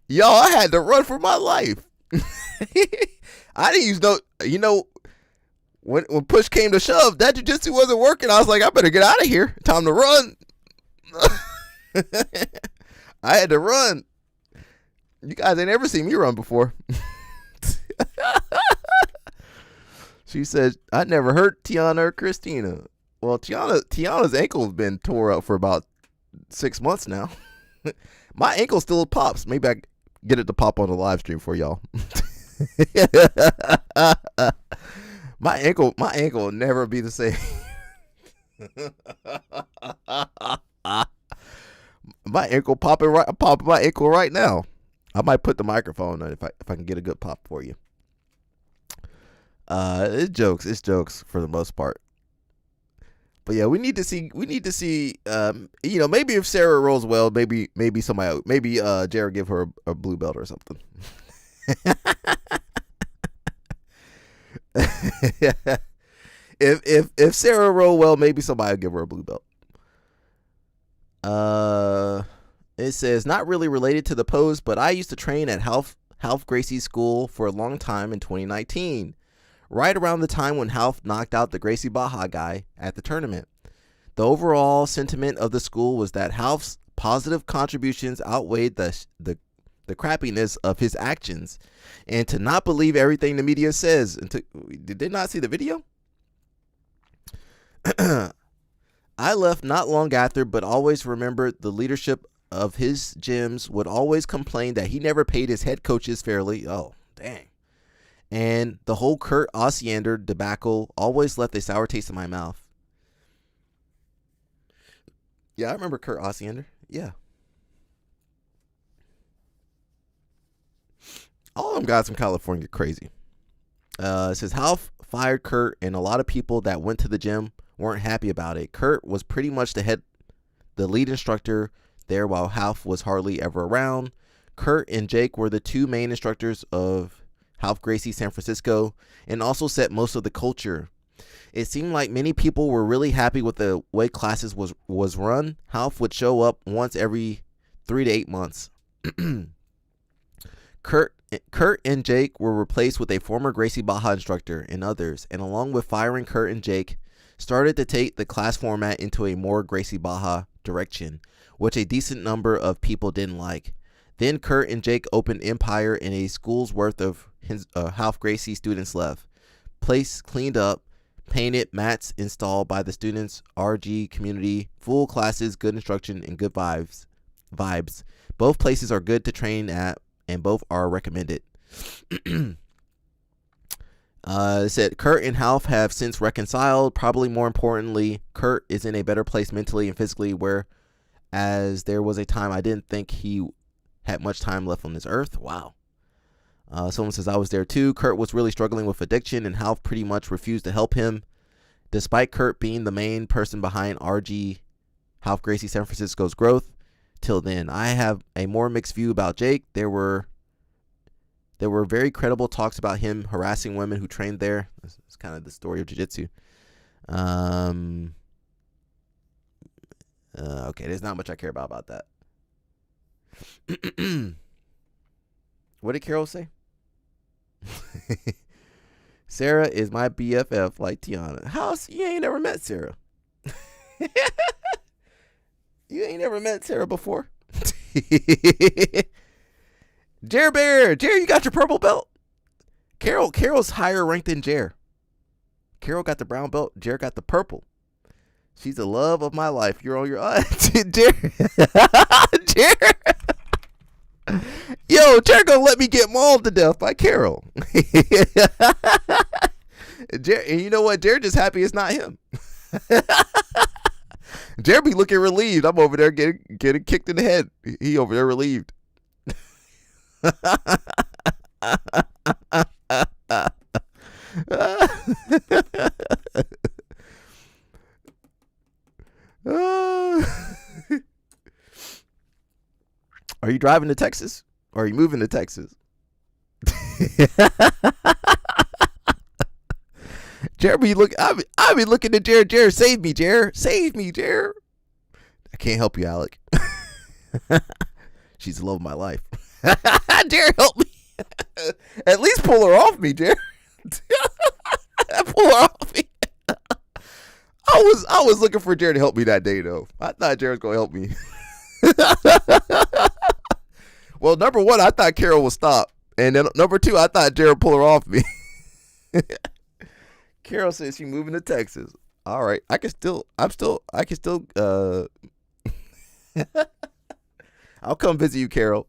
Y'all, I had to run for my life. I didn't use when push came to shove, that jiu-jitsu wasn't working. I was like, I better get out of here. Time to run. I had to run. You guys ain't ever seen me run before. She said, I never hurt Tiana or Christina. Well, Tiana's ankle has been tore up for about 6 months now. My ankle still pops. Maybe I get it to pop on the live stream for y'all. My ankle will never be the same. My ankle popping my ankle right now. I might put the microphone on if I can get a good pop for you. It's jokes for the most part. But yeah, we need to see maybe if Sarah rolls well, maybe Jared give her a blue belt or something. If Sarah roll well, maybe somebody will give her a blue belt. It says, not really related to the pose, but I used to train at Half Gracie's school for a long time in 2019. Right around the time when Half knocked out the Gracie Baja guy at the tournament. The overall sentiment of the school was that Half's positive contributions outweighed the crappiness of his actions, and to not believe everything the media says. Did they not see the video? I left not long after, but always remembered the leadership of his gyms would always complain that he never paid his head coaches fairly. Oh, dang. And the whole Curt Osiander debacle always left a sour taste in my mouth. Yeah, I remember Curt Osiander. Yeah. All of them guys from California crazy. It says, Half fired Curt, and a lot of people that went to the gym weren't happy about it. Curt was pretty much the lead instructor there while Half was hardly ever around. Curt and Jake were the two main instructors of Half Gracie San Francisco, and also set most of the culture. It seemed like many people were really happy with the way classes was run. Half would show up once every 3 to 8 months. Curt and Jake were replaced with a former Gracie Baja instructor and others, and along with firing Curt and Jake, started to take the class format into a more Gracie Baja direction, which a decent number of people didn't like. Then Curt and Jake opened Empire, and a school's worth of Half Gracie students left. Place cleaned up, painted, mats installed by the students, RG community, full classes, good instruction, and good vibes. Both places are good to train at, and both are recommended. It said Curt and Half have since reconciled. Probably more importantly, Curt is in a better place mentally and physically, whereas there was a time I didn't think he had much time left on this earth. Wow. Someone says, I was there too. Curt was really struggling with addiction, and Half pretty much refused to help him. Despite Curt being the main person behind RG Half Gracie San Francisco's growth till then. I have a more mixed view about Jake. There There were very credible talks about him harassing women who trained there. It's kind of the story of jiu-jitsu. Okay, there's not much I care about that. What did Carol say? Sarah is my BFF like Tiana. How? You ain't never met Sarah. You ain't never met Sarah before. Jer Bear, you got your purple belt. Carol's higher ranked than Jer. Carol got the brown belt. Jer got the purple. She's the love of my life. You're on your Jer. Yo, Jer gonna let me get mauled to death by Carol. Jer, and you know what? Jer just happy it's not him. Jer be looking relieved. I'm over there getting kicked in the head. He over there relieved. Are you driving to Texas? Or are you moving to Texas? Jeremy, look, I be looking at Jared. Jared, save me, Jared. Save me, Jared. I can't help you, Alec. She's the love of my life. Jared, help me. At least pull her off me, Jared. Pull her off me. I was looking for Jared to help me that day, though. I thought Jared was gonna help me. Well, number one, I thought Carol would stop, and then number two, I thought Jared would pull her off me. Carol says she's moving to Texas. All right, I can still. I'll come visit you, Carol.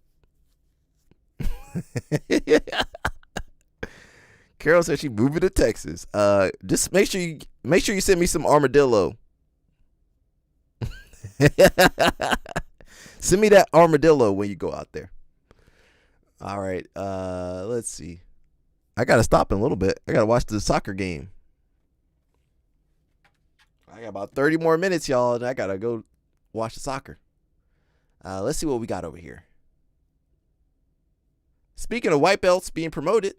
Carol says she's moving to Texas. Just make sure you send me some armadillo. Send me that armadillo when you go out there. All right. Let's see. I gotta stop in a little bit. I gotta watch the soccer game. I got about 30 more minutes, y'all, and I gotta go watch the soccer. Let's see what we got over here. Speaking of white belts being promoted.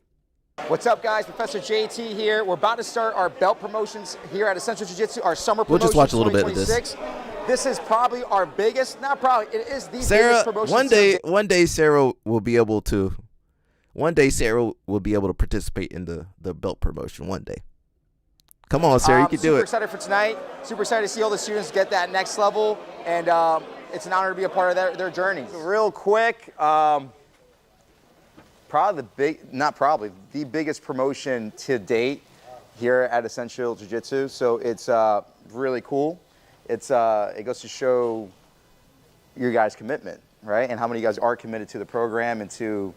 What's up, guys? Professor JT here. We're about to start our belt promotions here at Essential Jiu-Jitsu, our summer promotion. We'll just watch a little bit of this. This is probably our biggest, not probably, it is the Sarah, biggest promotion. one day Sarah will be able to participate in the belt promotion one day. Come on, Sarah, you can do it. Super excited for tonight. Super excited to see all the students get that next level, and it's an honor to be a part of their journey. Real quick, the biggest promotion to date here at Essential Jiu-Jitsu. So it's really cool. It goes to show your guys' commitment, right? And how many of you guys are committed to the program and to,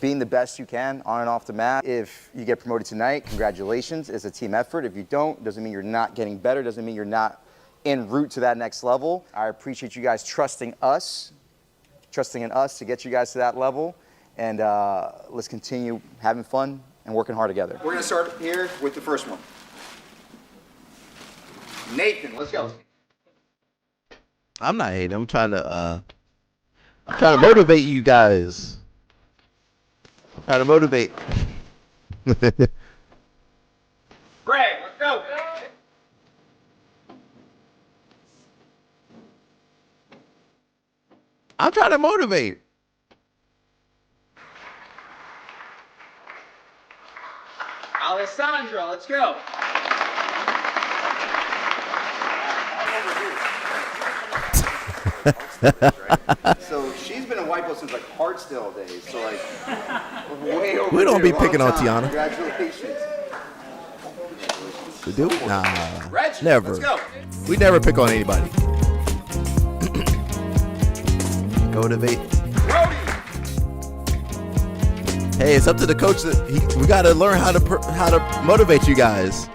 being the best you can on and off the mat. If you get promoted tonight, congratulations. It's a team effort. If you don't, doesn't mean you're not getting better. Doesn't mean you're not en route to that next level. I appreciate you guys trusting in us to get you guys to that level. And let's continue having fun and working hard together. We're gonna start here with the first one. Nathan, let's go. I'm not hating. I'm trying to motivate you guys. I'm trying to motivate. Greg, let's go. I'm trying to motivate. Alessandra, let's go. So she's been a white belt since Hardstyle days. So way over. We don't be picking on Tiana. Congratulations. We do? Nah. Reg, never. Let's go. We never pick on anybody. Motivate. Hey, it's up to the coach. We got to learn how to motivate you guys.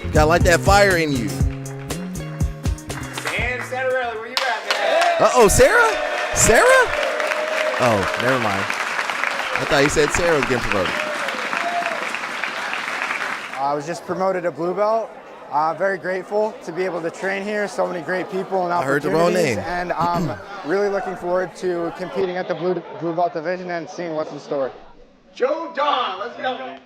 You got to light that fire in you. And Santarelli, where you at, man? Uh-oh, Sarah? Sarah? Oh, never mind. I thought you said Sarah was getting promoted. I was just promoted to blue belt. Very grateful to be able to train here. So many great people and I heard the wrong name. And I'm really looking forward to competing at the blue belt division and seeing what's in store. Joe Don, let's go.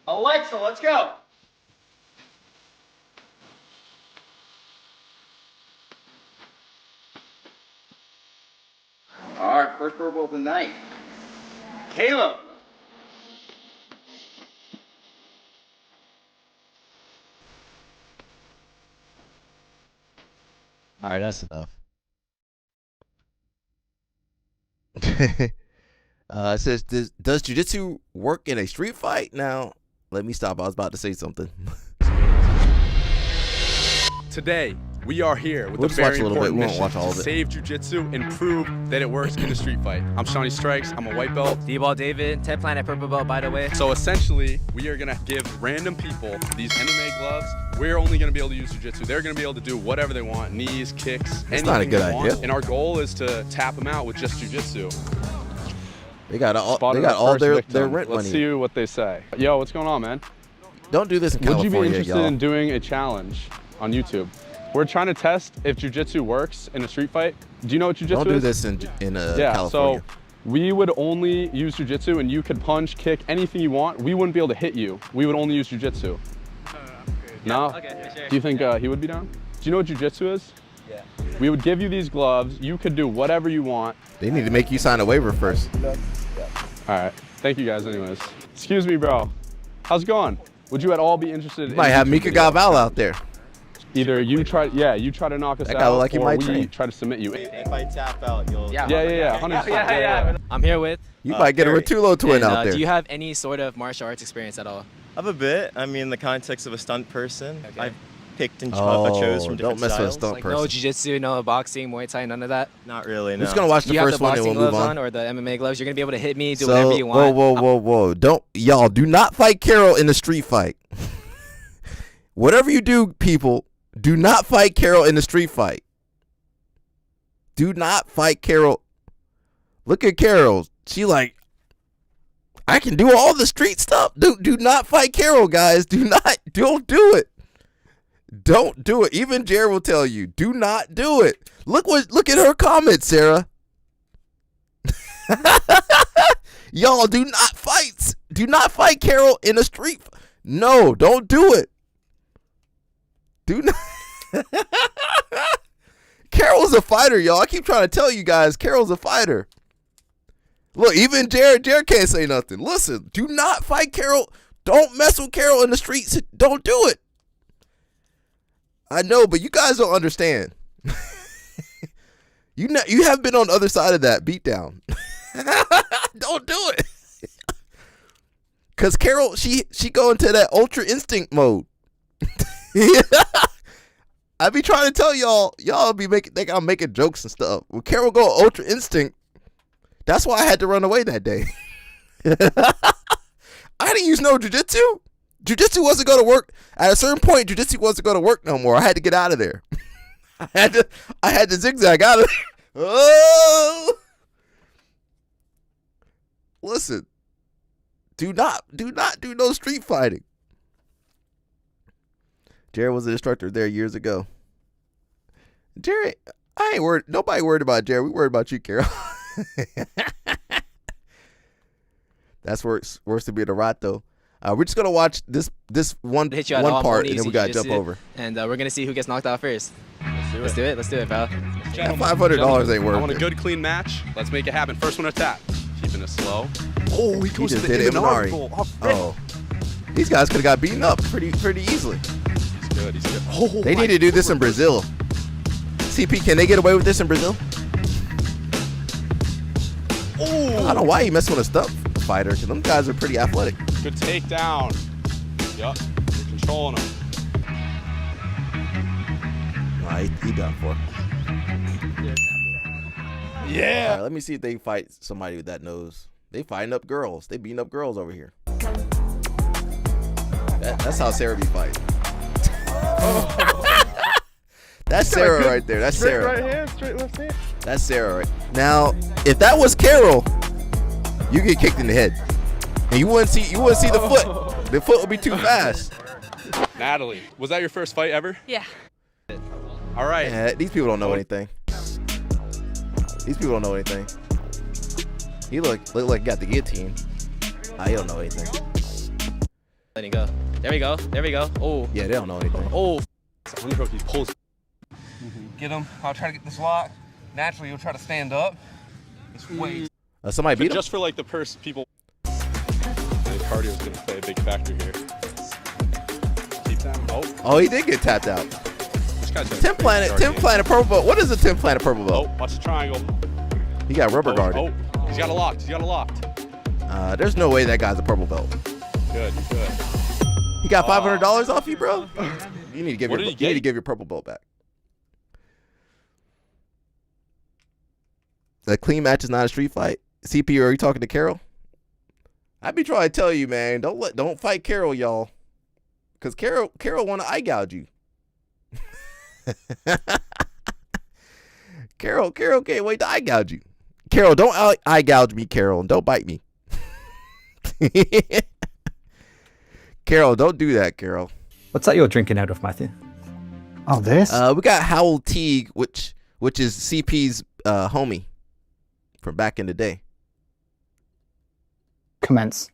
Alexa, let's go. All right, first purple of the night. Caleb. All right, that's enough. It says, does jiu-jitsu work in a street fight? Now, let me stop. I was about to say something. Today, we are here with a very important mission to save jiu-jitsu and prove that it works in a street fight. I'm Shawnee Strikes. I'm a white belt. D-Ball David, 10 Planet Purple Belt, by the way. So essentially, we are going to give random people these MMA gloves. We're only going to be able to use jiu-jitsu. They're going to be able to do whatever they want, knees, kicks, anything not a good they want. idea. And our goal is to tap them out with just jiu-jitsu. They got all their rent money. Let's see what they say. Yo, what's going on, man? Don't do this in Would California, you be interested y'all. in doing a challenge on YouTube? We're trying to test if jiu-jitsu works in a street fight. Do you know what jiu-jitsu is? Don't do this in California. So we would only use jiu-jitsu and you could punch, kick, anything you want. We wouldn't be able to hit you. We would only use jiu-jitsu. No? Okay, sure. Do you think he would be down? Do you know what jiu-jitsu is? Yeah. We would give you these gloves. You could do whatever you want. They need to make you sign a waiver first. All right. Thank you guys anyways. Excuse me, bro. How's it going? Would you at all be interested You might have Mika Gaval out there. Either you try to knock us That guy out, look like he or might we train. try to submit you. If I tap out, you'll... Yeah, 100%. Yeah. I'm here with... You might get a Rotulo twin out there. Do you have any sort of martial arts experience at all? I have a bit. I mean, in the context of a stunt person, Okay. I've picked and chose from different don't mess with a styles. stunt Like person. no jiu-jitsu, no boxing, Muay Thai, none of that? Not really, no. We're just gonna watch the you have first the one and boxing we'll move gloves on. or the MMA gloves? You're going to be able to hit me, do whatever you want? Whoa. Do not fight Carol in a street fight. Whatever you do, people, do not fight Carol in a street fight. Do not fight Carol. Look at Carol. She like, I can do all the street stuff. Do not fight Carol, guys. Don't do it. Don't do it. Even Jared will tell you, do not do it. Look at her comments, Sarah. Y'all do not fight. Do not fight Carol in a street. No, don't do it. Do not. Carol's a fighter, y'all. I keep trying to tell you guys, Carol's a fighter. Look, even Jared can't say nothing. Listen, do not fight Carol. Don't mess with Carol in the streets. Don't do it. I know, but you guys don't understand. You have been on the other side of that beatdown. Don't do it. Cause Carol, she go into that ultra instinct mode. I be trying to tell y'all be think I'm making jokes and stuff. When Carol go ultra instinct, that's why I had to run away that day. I didn't use no jiu-jitsu. Jiu-jitsu wasn't going to work. At a certain point, jiu-jitsu wasn't going to work no more. I had to get out of there. I had to zigzag out of there. Oh! Listen. Do not do no street fighting. Jared was an instructor there years ago. Jared, I ain't worried. Nobody worried about Jared. We worried about you, Carol. That's worse to be the rot though. We're just gonna watch this one part, and then we gotta jump over. And we're gonna see who gets knocked out first. Let's do it, pal. That $500 ain't worth it. I want a good, clean match. Let's make it happen. First one to tap. Keeping it slow. Oh, he goes to the Imanari. Oh, these guys could have got beaten up pretty easily. He's good. Oh, they need to do this in Brazil. CP, can they get away with this in Brazil? Oh, I don't know why he messed with a stunt fighter, because them guys are pretty athletic. Good takedown. Yup, you're controlling him. Nah, he done for. Yeah. All right, let me see if they fight somebody with that nose. They fighting up girls. They beating up girls over here. That's how Sarah be fighting. That's Sarah right there. That's straight Sarah. Right hand, straight left hand. That's Sarah right now. If that was Carol, you get kicked in the head. And you wouldn't see the foot. The foot would be too fast. Natalie, was that your first fight ever? Yeah. All right. Yeah, these people don't know anything. These people don't know anything. He look like he got the guillotine. He don't know anything. Letting go. There we go. There we go. Oh. Yeah, they don't know anything. Oh. He pulls. Get him. I'll try to get this lock. Naturally, you'll try to stand up. It's way. Somebody beat him. Just for like the people. The cardio is going to play a big factor here. Keep that. Oh, he did get tapped out. Tim Planet purple belt. What is a Tim Planet purple belt? Oh, watch the triangle. He got rubber guarded. Oh, he's got it locked. He's got it locked. There's no way that guy's a purple belt. Good. He got $500 off you, bro. You need to give your purple belt back. A clean match is not a street fight. CP, are you talking to Carol? I be trying to tell you, man. Don't fight Carol, y'all. Cause Carol want to eye gouge you. Carol can't wait to eye gouge you. Carol, don't eye gouge me, Carol, and don't bite me. Carol, don't do that, Carol. What's that you're drinking out of, Matthew? Oh, this? We got Howell Teague, which is CP's homie from back in the day. Commence.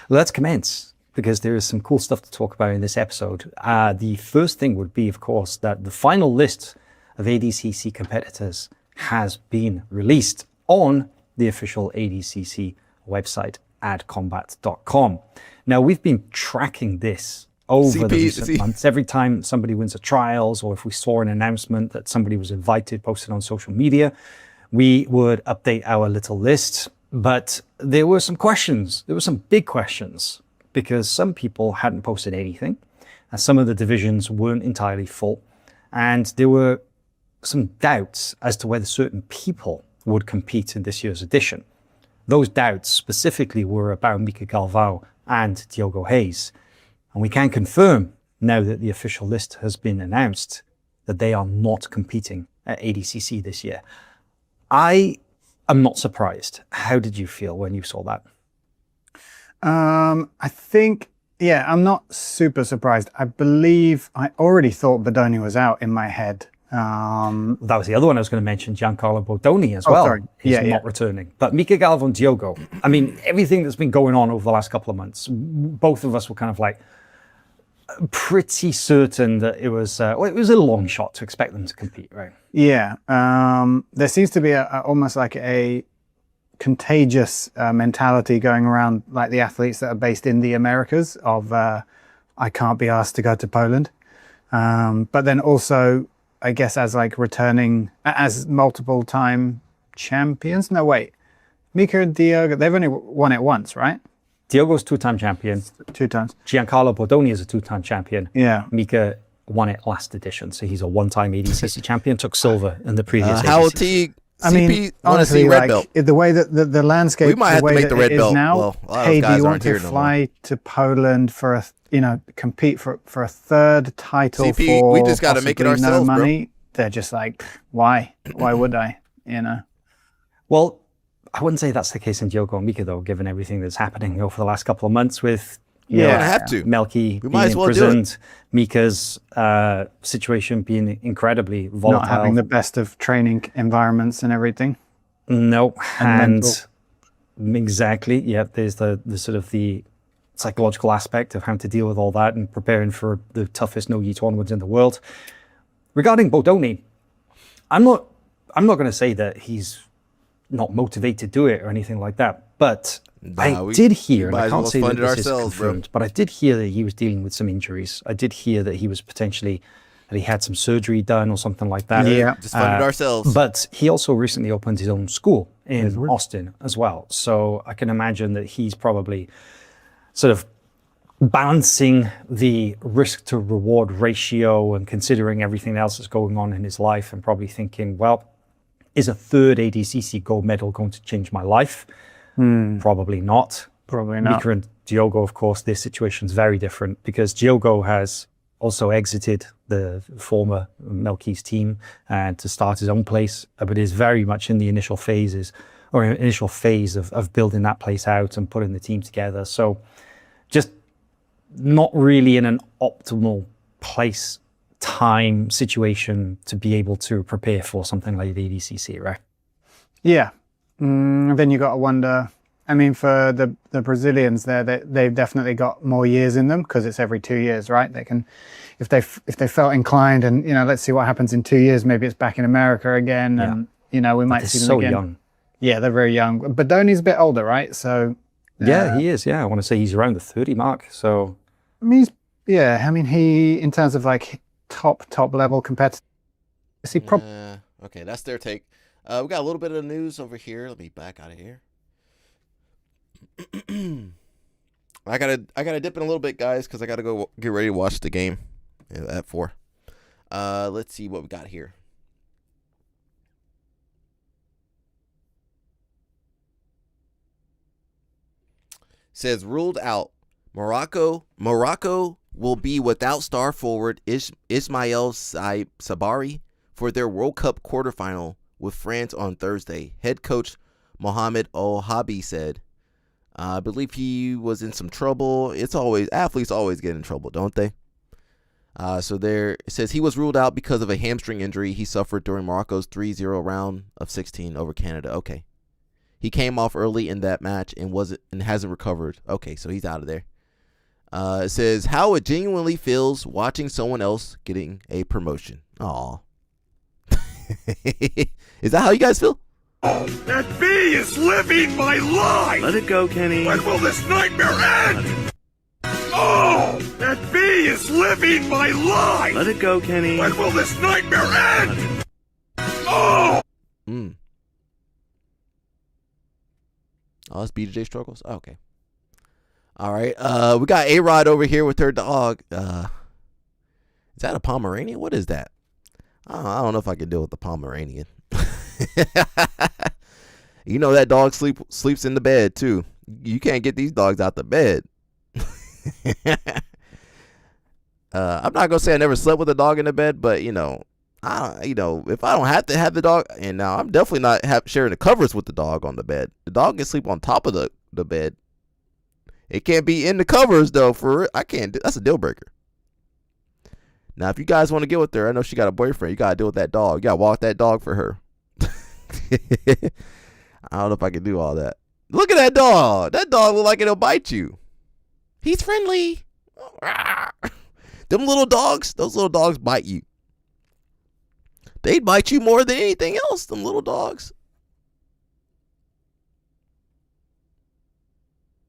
Well, let's commence, because there is some cool stuff to talk about in this episode. The first thing would be, of course, that the final list of ADCC competitors has been released on the official ADCC website, adcombat.com. Now, we've been tracking this over the recent months. Every time somebody wins a trials, or if we saw an announcement that somebody was invited, posted on social media, we would update our little list. But there were some questions. There were some big questions, because some people hadn't posted anything, and some of the divisions weren't entirely full. And there were some doubts as to whether certain people would compete in this year's edition. Those doubts specifically were about Mika Galvão and Diogo Reis. And we can confirm, now that the official list has been announced, that they are not competing at ADCC this year. I am not surprised. How did you feel when you saw that? I think, yeah, I'm not super surprised. I believe I already thought Bodoni was out in my head. That was the other one I was going to mention, Giancarlo Bodoni as well. Sorry. He's not returning. But Mika Galvão and Diogo, I mean, everything that's been going on over the last couple of months, both of us were kind of like pretty certain that it was a long shot to expect them to compete, right? Yeah. There seems to be almost like a contagious mentality going around, like the athletes that are based in the Americas of, I can't be asked to go to Poland. But then also, I guess, as like returning as multiple time champions. No, wait. Mika and Diogo, they've only won it once, right? Diogo's two-time champion. 2 times. Giancarlo Bodoni is a 2-time champion. Yeah. Mika won it last edition, so he's a 1-time ADCC champion. Took silver in the previous. Howell Teague. I mean, honestly, red belt. The way that the landscape, we might have to make the red belt now. Well, hey, do you want to fly to Poland for compete for a third title CP, for we just got to make it ourselves, no money? Bro. They're just like, why? Why would I? Well, I wouldn't say that's the case in Diogo and Mika, though, given everything that's happening over the last couple of months with Melky being imprisoned, Mika's situation being incredibly volatile. Not having the best of training environments and everything. No, and exactly, yeah, there's the sort of the psychological aspect of having to deal with all that and preparing for the toughest no-gi tournaments in the world. Regarding Bodoni, I'm not going to say that he's not motivated to do it or anything like that, but I did hear, and I can't say that this is confirmed, but I did hear that he was dealing with some injuries. I did hear that he was potentially, that he had some surgery done or something like that. Yeah, just funded ourselves. But he also recently opened his own school in Austin as well. So I can imagine that he's probably sort of balancing the risk to reward ratio and considering everything else that's going on in his life and probably thinking, well, is a third ADCC gold medal going to change my life? Probably not. Probably not. Mika and Diogo, of course, their situation's very different because Diogo has also exited the former Melky's team and to start his own place, but is very much in the initial phases or initial phase of building that place out and putting the team together. So just not really in an optimal place, time, situation to be able to prepare for something like the ADCC, right? Yeah. Then you got to wonder, I mean, for the Brazilians there, they've definitely got more years in them because it's every 2 years, right? They can, if they felt inclined and, let's see what happens in 2 years, maybe it's back in America again. And, we might see them so again. Young. Yeah, they're very young. But Donny's a bit older, right? So. Yeah, he is. Yeah, I want to say he's around the 30 mark. So. I mean, he, in terms of like top level competitor, is he okay, that's their take. We got a little bit of news over here. Let me back out of here. I gotta dip in a little bit, guys, because I gotta go get ready to watch the game at 4. Let's see what we got here. Says ruled out. Morocco will be without star forward Ismail Sabari for their World Cup quarterfinal with France on Thursday. Head coach Mohamed Ohabi said, I believe he was in some trouble. Athletes always get in trouble, don't they? So there, it says he was ruled out because of a hamstring injury he suffered during Morocco's 3-0 round of 16 over Canada. Okay. He came off early in that match and hasn't recovered. Okay, so he's out of there. It says how it genuinely feels watching someone else getting a promotion. Aw. Is that how you guys feel? That bee is living my life! Let it go, Kenny. When will this nightmare end? Oh! That bee is living my life! Let it go, Kenny. When will this nightmare end? Oh! Oh, that's BJ struggles? Oh, okay. All right. We got A-Rod over here with her dog. Is that a Pomeranian? What is that? I don't know if I can deal with the Pomeranian. That dog sleeps in the bed too. You can't get these dogs out the bed. I'm not gonna say I never slept with a dog in the bed, but if I don't have to have the dog, and now I'm definitely not sharing the covers with the dog on the bed. The dog can sleep on top of the bed. It can't be in the covers though. I can't. That's a deal breaker. Now, if you guys want to get with her, I know she got a boyfriend. You gotta deal with that dog. You gotta walk that dog for her. I don't know if I can do all that. Look at that dog. That dog look like it'll bite you. He's friendly. Them little dogs, those little dogs bite you. They'd bite you more than anything else, them little dogs.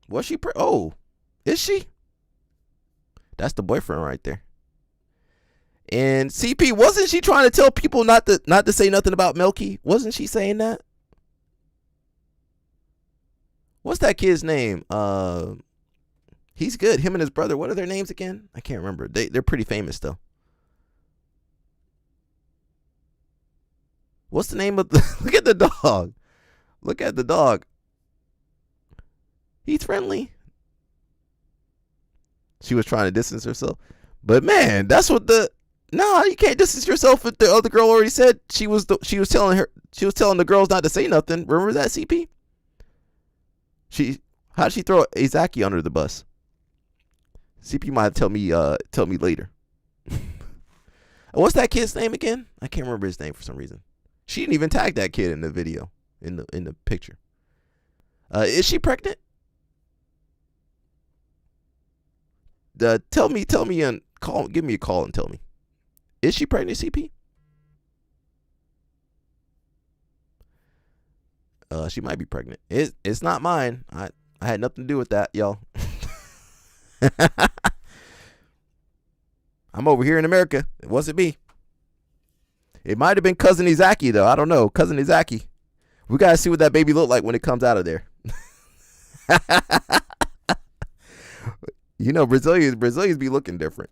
Was she? Is she? That's the boyfriend right there. And CP, wasn't she trying to tell people not to say nothing about Melky? Wasn't she saying that? What's that kid's name? He's good. Him and his brother. What are their names again? I can't remember. They're pretty famous though. What's the name of the? Look at the dog. Look at the dog. He's friendly. She was trying to distance herself, but man, that's what you can't distance yourself. If the other girl already said she was telling the girls not to say nothing. Remember that, CP? How'd she throw Izaki under the bus? CP might tell me later. What's that kid's name again? I can't remember his name for some reason. She didn't even tag that kid in the video, in the picture. Is she pregnant? Tell me and give me a call and tell me. Is she pregnant, CP? She might be pregnant. It's not mine. I had nothing to do with that, y'all. I'm over here in America. It wasn't me. It might have been cousin Izaki though. I don't know. Cousin Izaki. We gotta see what that baby look like when it comes out of there. Brazilians be looking different.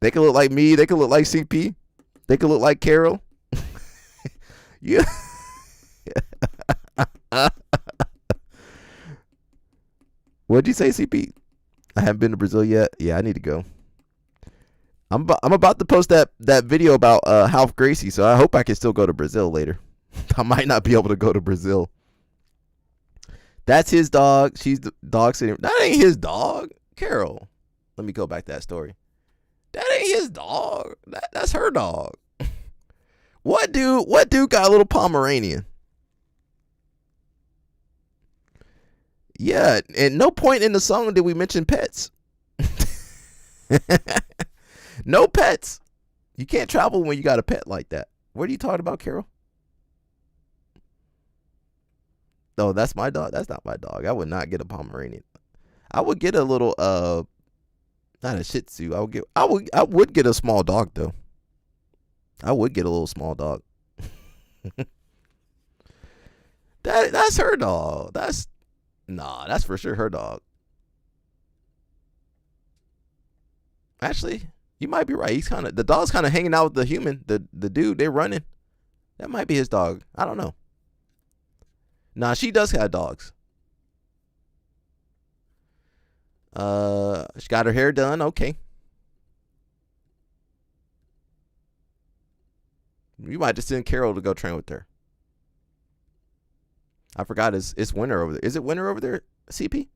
They can look like me. They can look like CP. They can look like Carol. Yeah. What'd you say, CP? I haven't been to Brazil yet. Yeah, I need to go. I'm about to post that video about Ralph Gracie, so I hope I can still go to Brazil later. I might not be able to go to Brazil. That's his dog. She's the dog sitting. That ain't his dog. Carol. Let me go back to that story. That ain't his dog. That's her dog. What dude got a little Pomeranian? Yeah, at no point in the song did we mention pets. No pets. You can't travel when you got a pet like that. What are you talking about, Carol? No, that's my dog. That's not my dog. I would not get a Pomeranian. I would get a little not a Shih Tzu. I would get a small dog though. I would get a little small dog. That's her dog. That's for sure her dog. Actually, you might be right. The dog's kind of hanging out with the human. The dude, they're running. That might be his dog. I don't know. Nah, she does have dogs. She got her hair done. Okay. You might just send Carol to go train with her. I forgot it's winter over there. Is it winter over there, CP?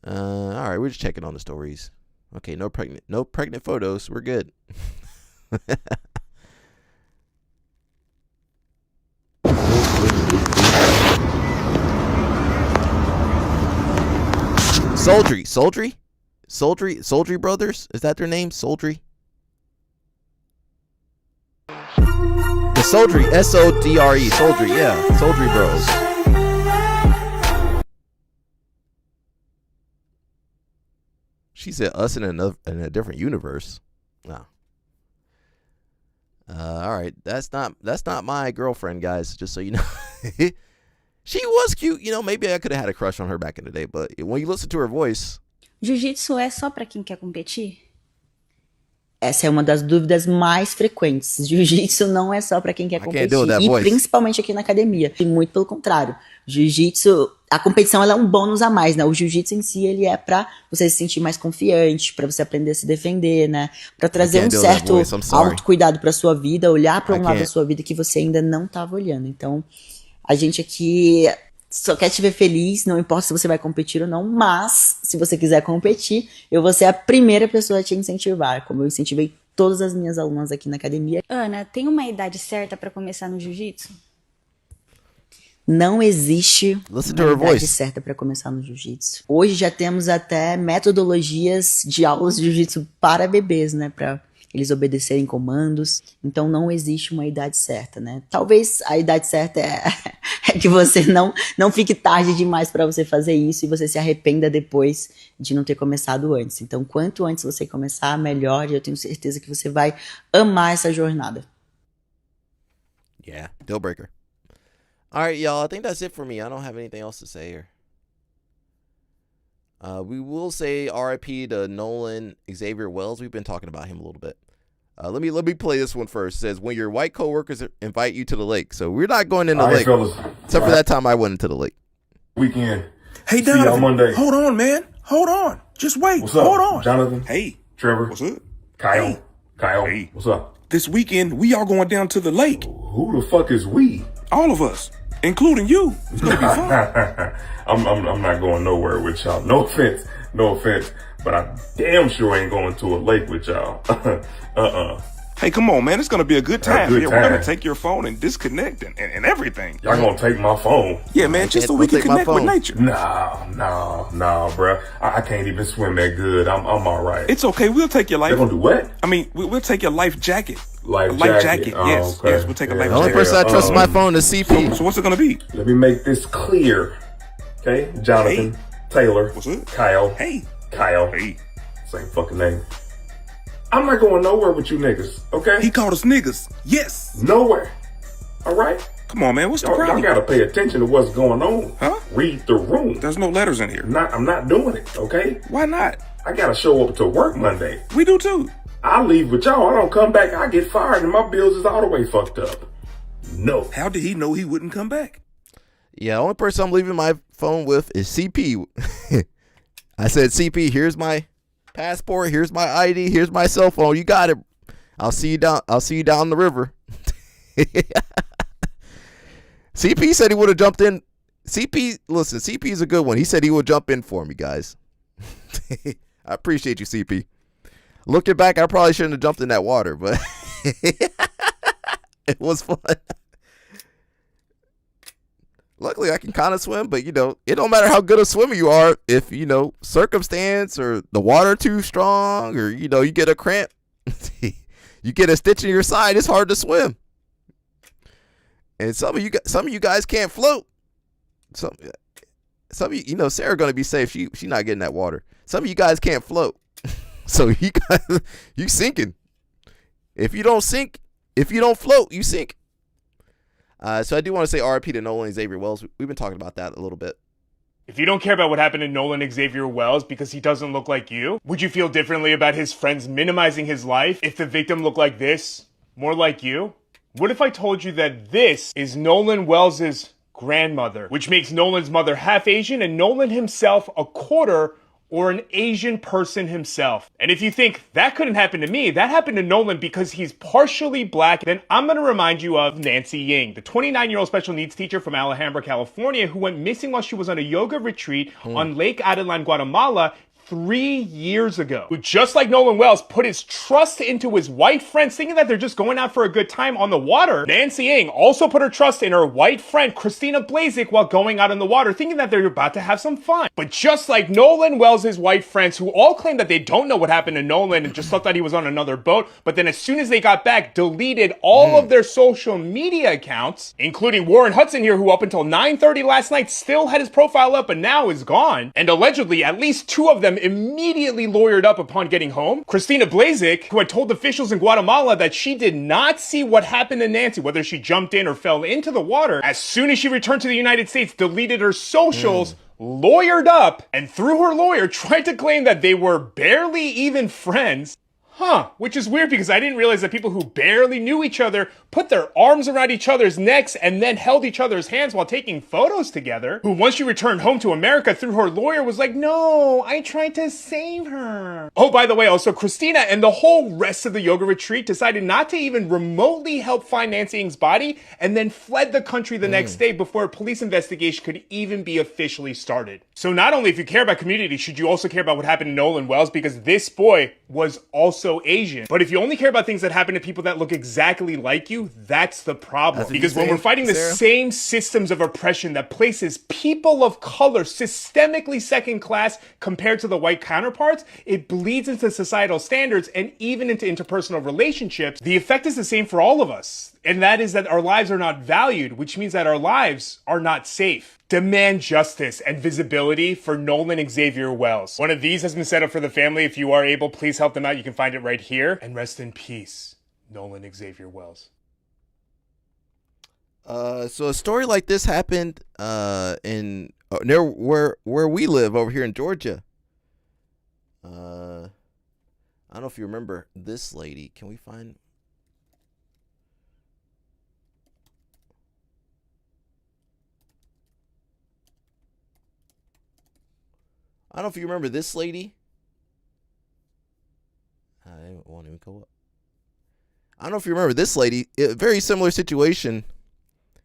All right, we're just checking on the stories. Okay, no pregnant photos. We're good. Soldry brothers. Is that their name? Soldry. The Soldry, SODRE, Soldry, yeah, Soldry Bros. She said us in a different universe. No. All right, that's not my girlfriend, guys. Just so you know, she was cute. You know, maybe I could have had a crush on her back in the day, but when you listen to her voice, Jiu-jitsu é só pra quem quer competir? Essa é uma das dúvidas mais frequentes. Jiu-jitsu não é só para quem quer competir. E principalmente aqui na academia. E muito pelo contrário. Jiu-jitsu, a competição ela é um bônus a mais, né? O jiu-jitsu em si, ele é para você se sentir mais confiante, para você aprender a se defender, né? Para trazer um certo autocuidado para sua vida, olhar para um lado da sua vida que você ainda não estava olhando. Então, a gente aqui só quer te ver feliz, não importa se você vai competir ou não, mas se você quiser competir, eu vou ser a primeira pessoa a te incentivar, como eu incentivei todas as minhas alunas aqui na academia. Ana, tem uma idade certa para começar no jiu-jitsu? Não existe uma idade certa para começar no jiu-jitsu. Hoje já temos até metodologias de aulas de jiu-jitsu para bebês, né, para eles obedecerem comandos. Então não existe uma idade certa, né? Talvez a idade certa é que você não fique tarde demais para você fazer isso e você se arrependa depois de não ter começado antes. Então quanto antes você começar, melhor. E eu tenho certeza que você vai amar essa jornada. Yeah, deal breaker. All right, y'all. I think that's it for me. I don't have anything else to say here. We will say RIP to Nolan Xavier Wells. We've been talking about him a little bit. Let me play this one first. It says, when your white coworkers invite you to the lake. So we're not going in the lake. Fellas. Except for that time I went into the lake. Weekend. Hey, Donovan. Monday. Hold on, man. Hold on. Just wait. What's up? Hold on. Jonathan. Hey. Trevor. What's up? Kyle. Hey. Kyle. Hey. What's up? This weekend, we all going down to the lake. Who the fuck is we? All of us. Including you. It's gonna be fun. I'm not going nowhere with y'all. No offense, but I damn sure ain't going to a lake with y'all. Hey, come on, man. It's gonna be a good time. We're gonna take your phone and disconnect and everything. Y'all gonna take my phone? Yeah, man, just so we can connect with nature. Nah, bro. I can't even swim that good. I'm all right. It's okay. We'll take your life. They're gonna do what? I mean, we'll take your life jacket. Life jacket. Oh, yes, okay. Yes, we'll take a life jacket. The only person I trust my phone is CP. So what's it gonna be? Let me make this clear. Okay, Jonathan, Taylor, what's it? Kyle, Kyle, same fucking name. I'm not going nowhere with you niggas, okay? He called us niggas. Yes. Nowhere. All right? Come on, man. What's the problem? Y'all gotta pay attention to what's going on. Huh? Read the room. There's no letters in here. I'm not doing it, okay? Why not? I gotta show up to work Monday. We do too. I leave with y'all. I don't come back. I get fired and my bills is all the way fucked up. No. How did he know he wouldn't come back? Yeah, the only person I'm leaving my phone with is CP. I said, CP, here's my passport, here's my ID, here's my cell phone. You got it. I'll see you down the river. CP said he would have jumped in. CP is a good one. He said he would jump in for me, guys. I appreciate you, CP. Looking back, I probably shouldn't have jumped in that water, but it was fun. Luckily, I can kind of swim, but, it don't matter how good a swimmer you are. If, circumstance or the water too strong or, you get a cramp, you get a stitch in your side, it's hard to swim. And some of you guys can't float. Some of you, Sarah going to be safe. She not getting that water. Some of you guys can't float. So you sinking. If you don't float, you sink. So I do want to say RIP to Nolan Xavier Wells. We've been talking about that a little bit. If you don't care about what happened to Nolan Xavier Wells because he doesn't look like you, would you feel differently about his friends minimizing his life if the victim looked like this, more like you? What if I told you that this is Nolan Wells' grandmother, which makes Nolan's mother half Asian and Nolan himself a quarter or an Asian person himself? And if you think that couldn't happen to me, that happened to Nolan because he's partially black, then I'm going to remind you of Nancy Ying, the 29-year-old special needs teacher from Alhambra, California, who went missing while she was on a yoga retreat on Lake Adelan, Guatemala, 3 years ago, who, just like Nolan Wells, put his trust into his white friends, thinking that they're just going out for a good time on the water. Nancy Ying also put her trust in her white friend, Christina Blazik, while going out on the water, thinking that they're about to have some fun. But just like Nolan Wells' white friends, who all claim that they don't know what happened to Nolan and just thought that he was on another boat, but then as soon as they got back, deleted all of their social media accounts, including Warren Hudson here, who up until 9:30 last night still had his profile up, but now is gone. And allegedly, at least 2 of them immediately lawyered up upon getting home. Christina Blazik, who had told officials in Guatemala that she did not see what happened to Nancy, whether she jumped in or fell into the water, as soon as she returned to the United States, deleted her socials, lawyered up, and through her lawyer tried to claim that they were barely even friends. Which is weird because I didn't realize that people who barely knew each other put their arms around each other's necks and then held each other's hands while taking photos together. Who, once she returned home to America through her lawyer, was like, no, I tried to save her. Oh, by the way, also Christina and the whole rest of the yoga retreat decided not to even remotely help find Nancy Ying's body and then fled the country the next day before a police investigation could even be officially started. So not only if you care about community, should you also care about what happened to Nolan Wells, because this boy was also Asian. But if you only care about things that happen to people that look exactly like you, that's the problem. Because when we're fighting the same systems of oppression that places people of color systemically second class compared to the white counterparts, it bleeds into societal standards and even into interpersonal relationships. The effect is the same for all of us. And that is that our lives are not valued, which means that our lives are not safe. Demand justice and visibility for Nolan Xavier Wells. One of these has been set up for the family. If you are able, please help them out. You can find it right here. And rest in peace, Nolan Xavier Wells. So a story like this happened in near where we live over here in Georgia. I don't know if you remember this lady. Can we find? I don't know if you remember this lady. I won't even go up. I don't know if you remember this lady. A very similar situation.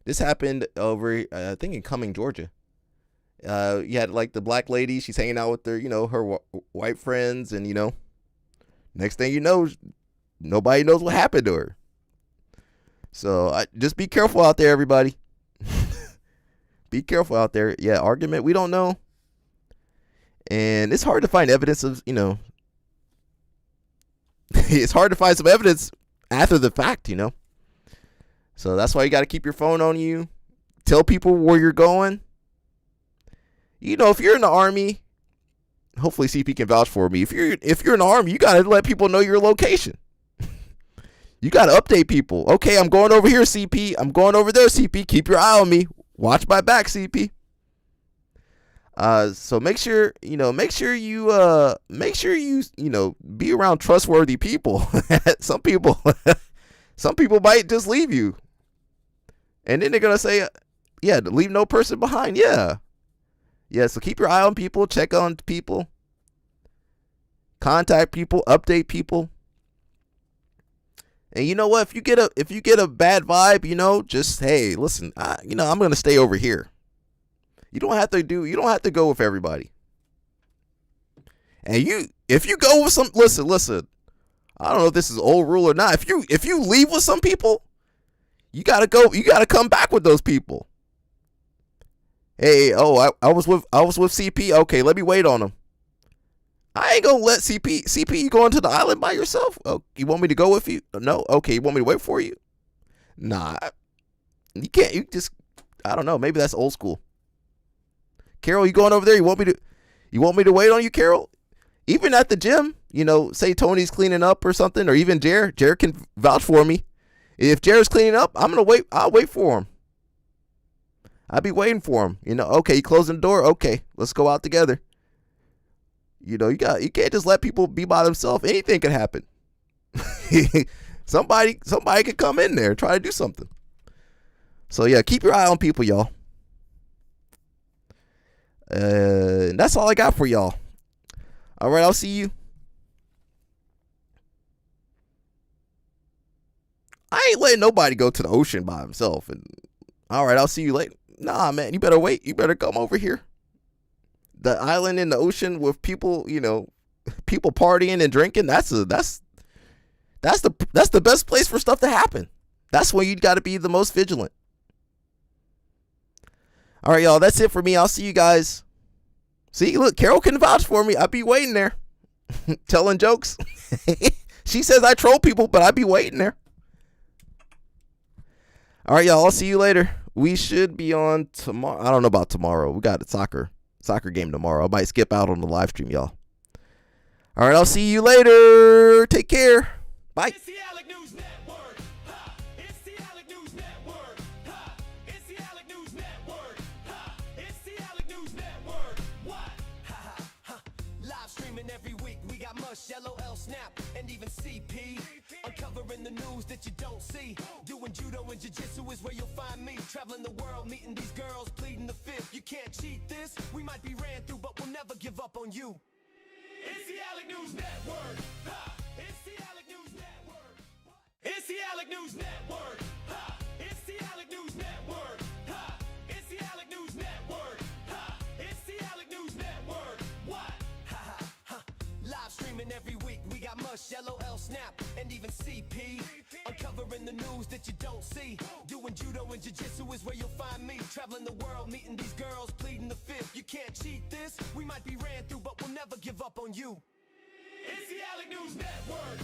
This happened over, I think, in Cumming, Georgia. You had like the black lady. She's hanging out with her, her white friends, and next thing you know, nobody knows what happened to her. So just be careful out there, everybody. Be careful out there. Yeah, argument. We don't know. And it's hard to find evidence of, it's hard to find some evidence after the fact, So that's why you got to keep your phone on you. Tell people where you're going. If you're in the Army, hopefully CP can vouch for me. If you're in the Army, you got to let people know your location. You got to update people. Okay, I'm going over here, CP. I'm going over there, CP. Keep your eye on me. Watch my back, CP. So make sure you be around trustworthy people. Some people might just leave you. And then they're going to say, yeah, leave no person behind. Yeah. Yeah. So keep your eye on people, check on people, contact people, update people. And you know what? If you get a bad vibe, you know, just hey, listen, you know, I'm gonna stay over here. You don't have to go with everybody. And if you go with some, listen. I don't know if this is old rule or not. If you leave with some people, you gotta come back with those people. Hey, I was with CP. Okay, let me wait on him. I ain't gonna let CP you going to the island by yourself. Oh, you want me to go with you? No. Okay, you want me to wait for you? Nah, you can't. You just, I don't know. Maybe that's old school. Carol, you going over there? You want me to wait on you, Carol? Even at the gym, you know, say Tony's cleaning up or something, or even Jared can vouch for me. If Jared's cleaning up, I'm gonna wait. I'll wait for him. I'll be waiting for him. You know, okay, you closing the door? Okay, let's go out together. You know, you can't just let people be by themselves. Anything can happen. Somebody could come in there and try to do something. So yeah, keep your eye on people, y'all. And that's all I got for y'all. All right, I'll see you. I ain't letting nobody go to the ocean by himself. And all right, I'll see you later. Nah, man, you better wait. You better come over here. The island in the ocean with people, you know, people partying and drinking. That's the best place for stuff to happen. That's when you got to be the most vigilant. All right, y'all. That's it for me. I'll see you guys. See, look, Carol can vouch for me. I'll be waiting there, telling jokes. She says I troll people, but I'll be waiting there. All right, y'all. I'll see you later. We should be on tomorrow. I don't know about tomorrow. We got a soccer game tomorrow. I might skip out on the live stream, y'all. All right, I'll see you later. Take care. Bye. LOL Snap and even CP, uncovering the news that you don't see. Doing judo and jiu-jitsu is where you'll find me. Traveling the world, meeting these girls, pleading the fifth. You can't cheat this. We might be ran through, but we'll never give up on you. It's the Alec News Network. It's the Alec News Network. It's the Alec News Network. It's the Alec News Network. It's the Alec News Network. It's the Alec News Network. What? Live streaming every week. We got Mush, LOL Snap, and even CP. Uncovering the news that you don't see. Doing judo and jiu-jitsu is where you'll find me. Traveling the world, meeting these girls, pleading the fifth. You can't cheat this. We might be ran through, but we'll never give up on you. It's the Alec News Network.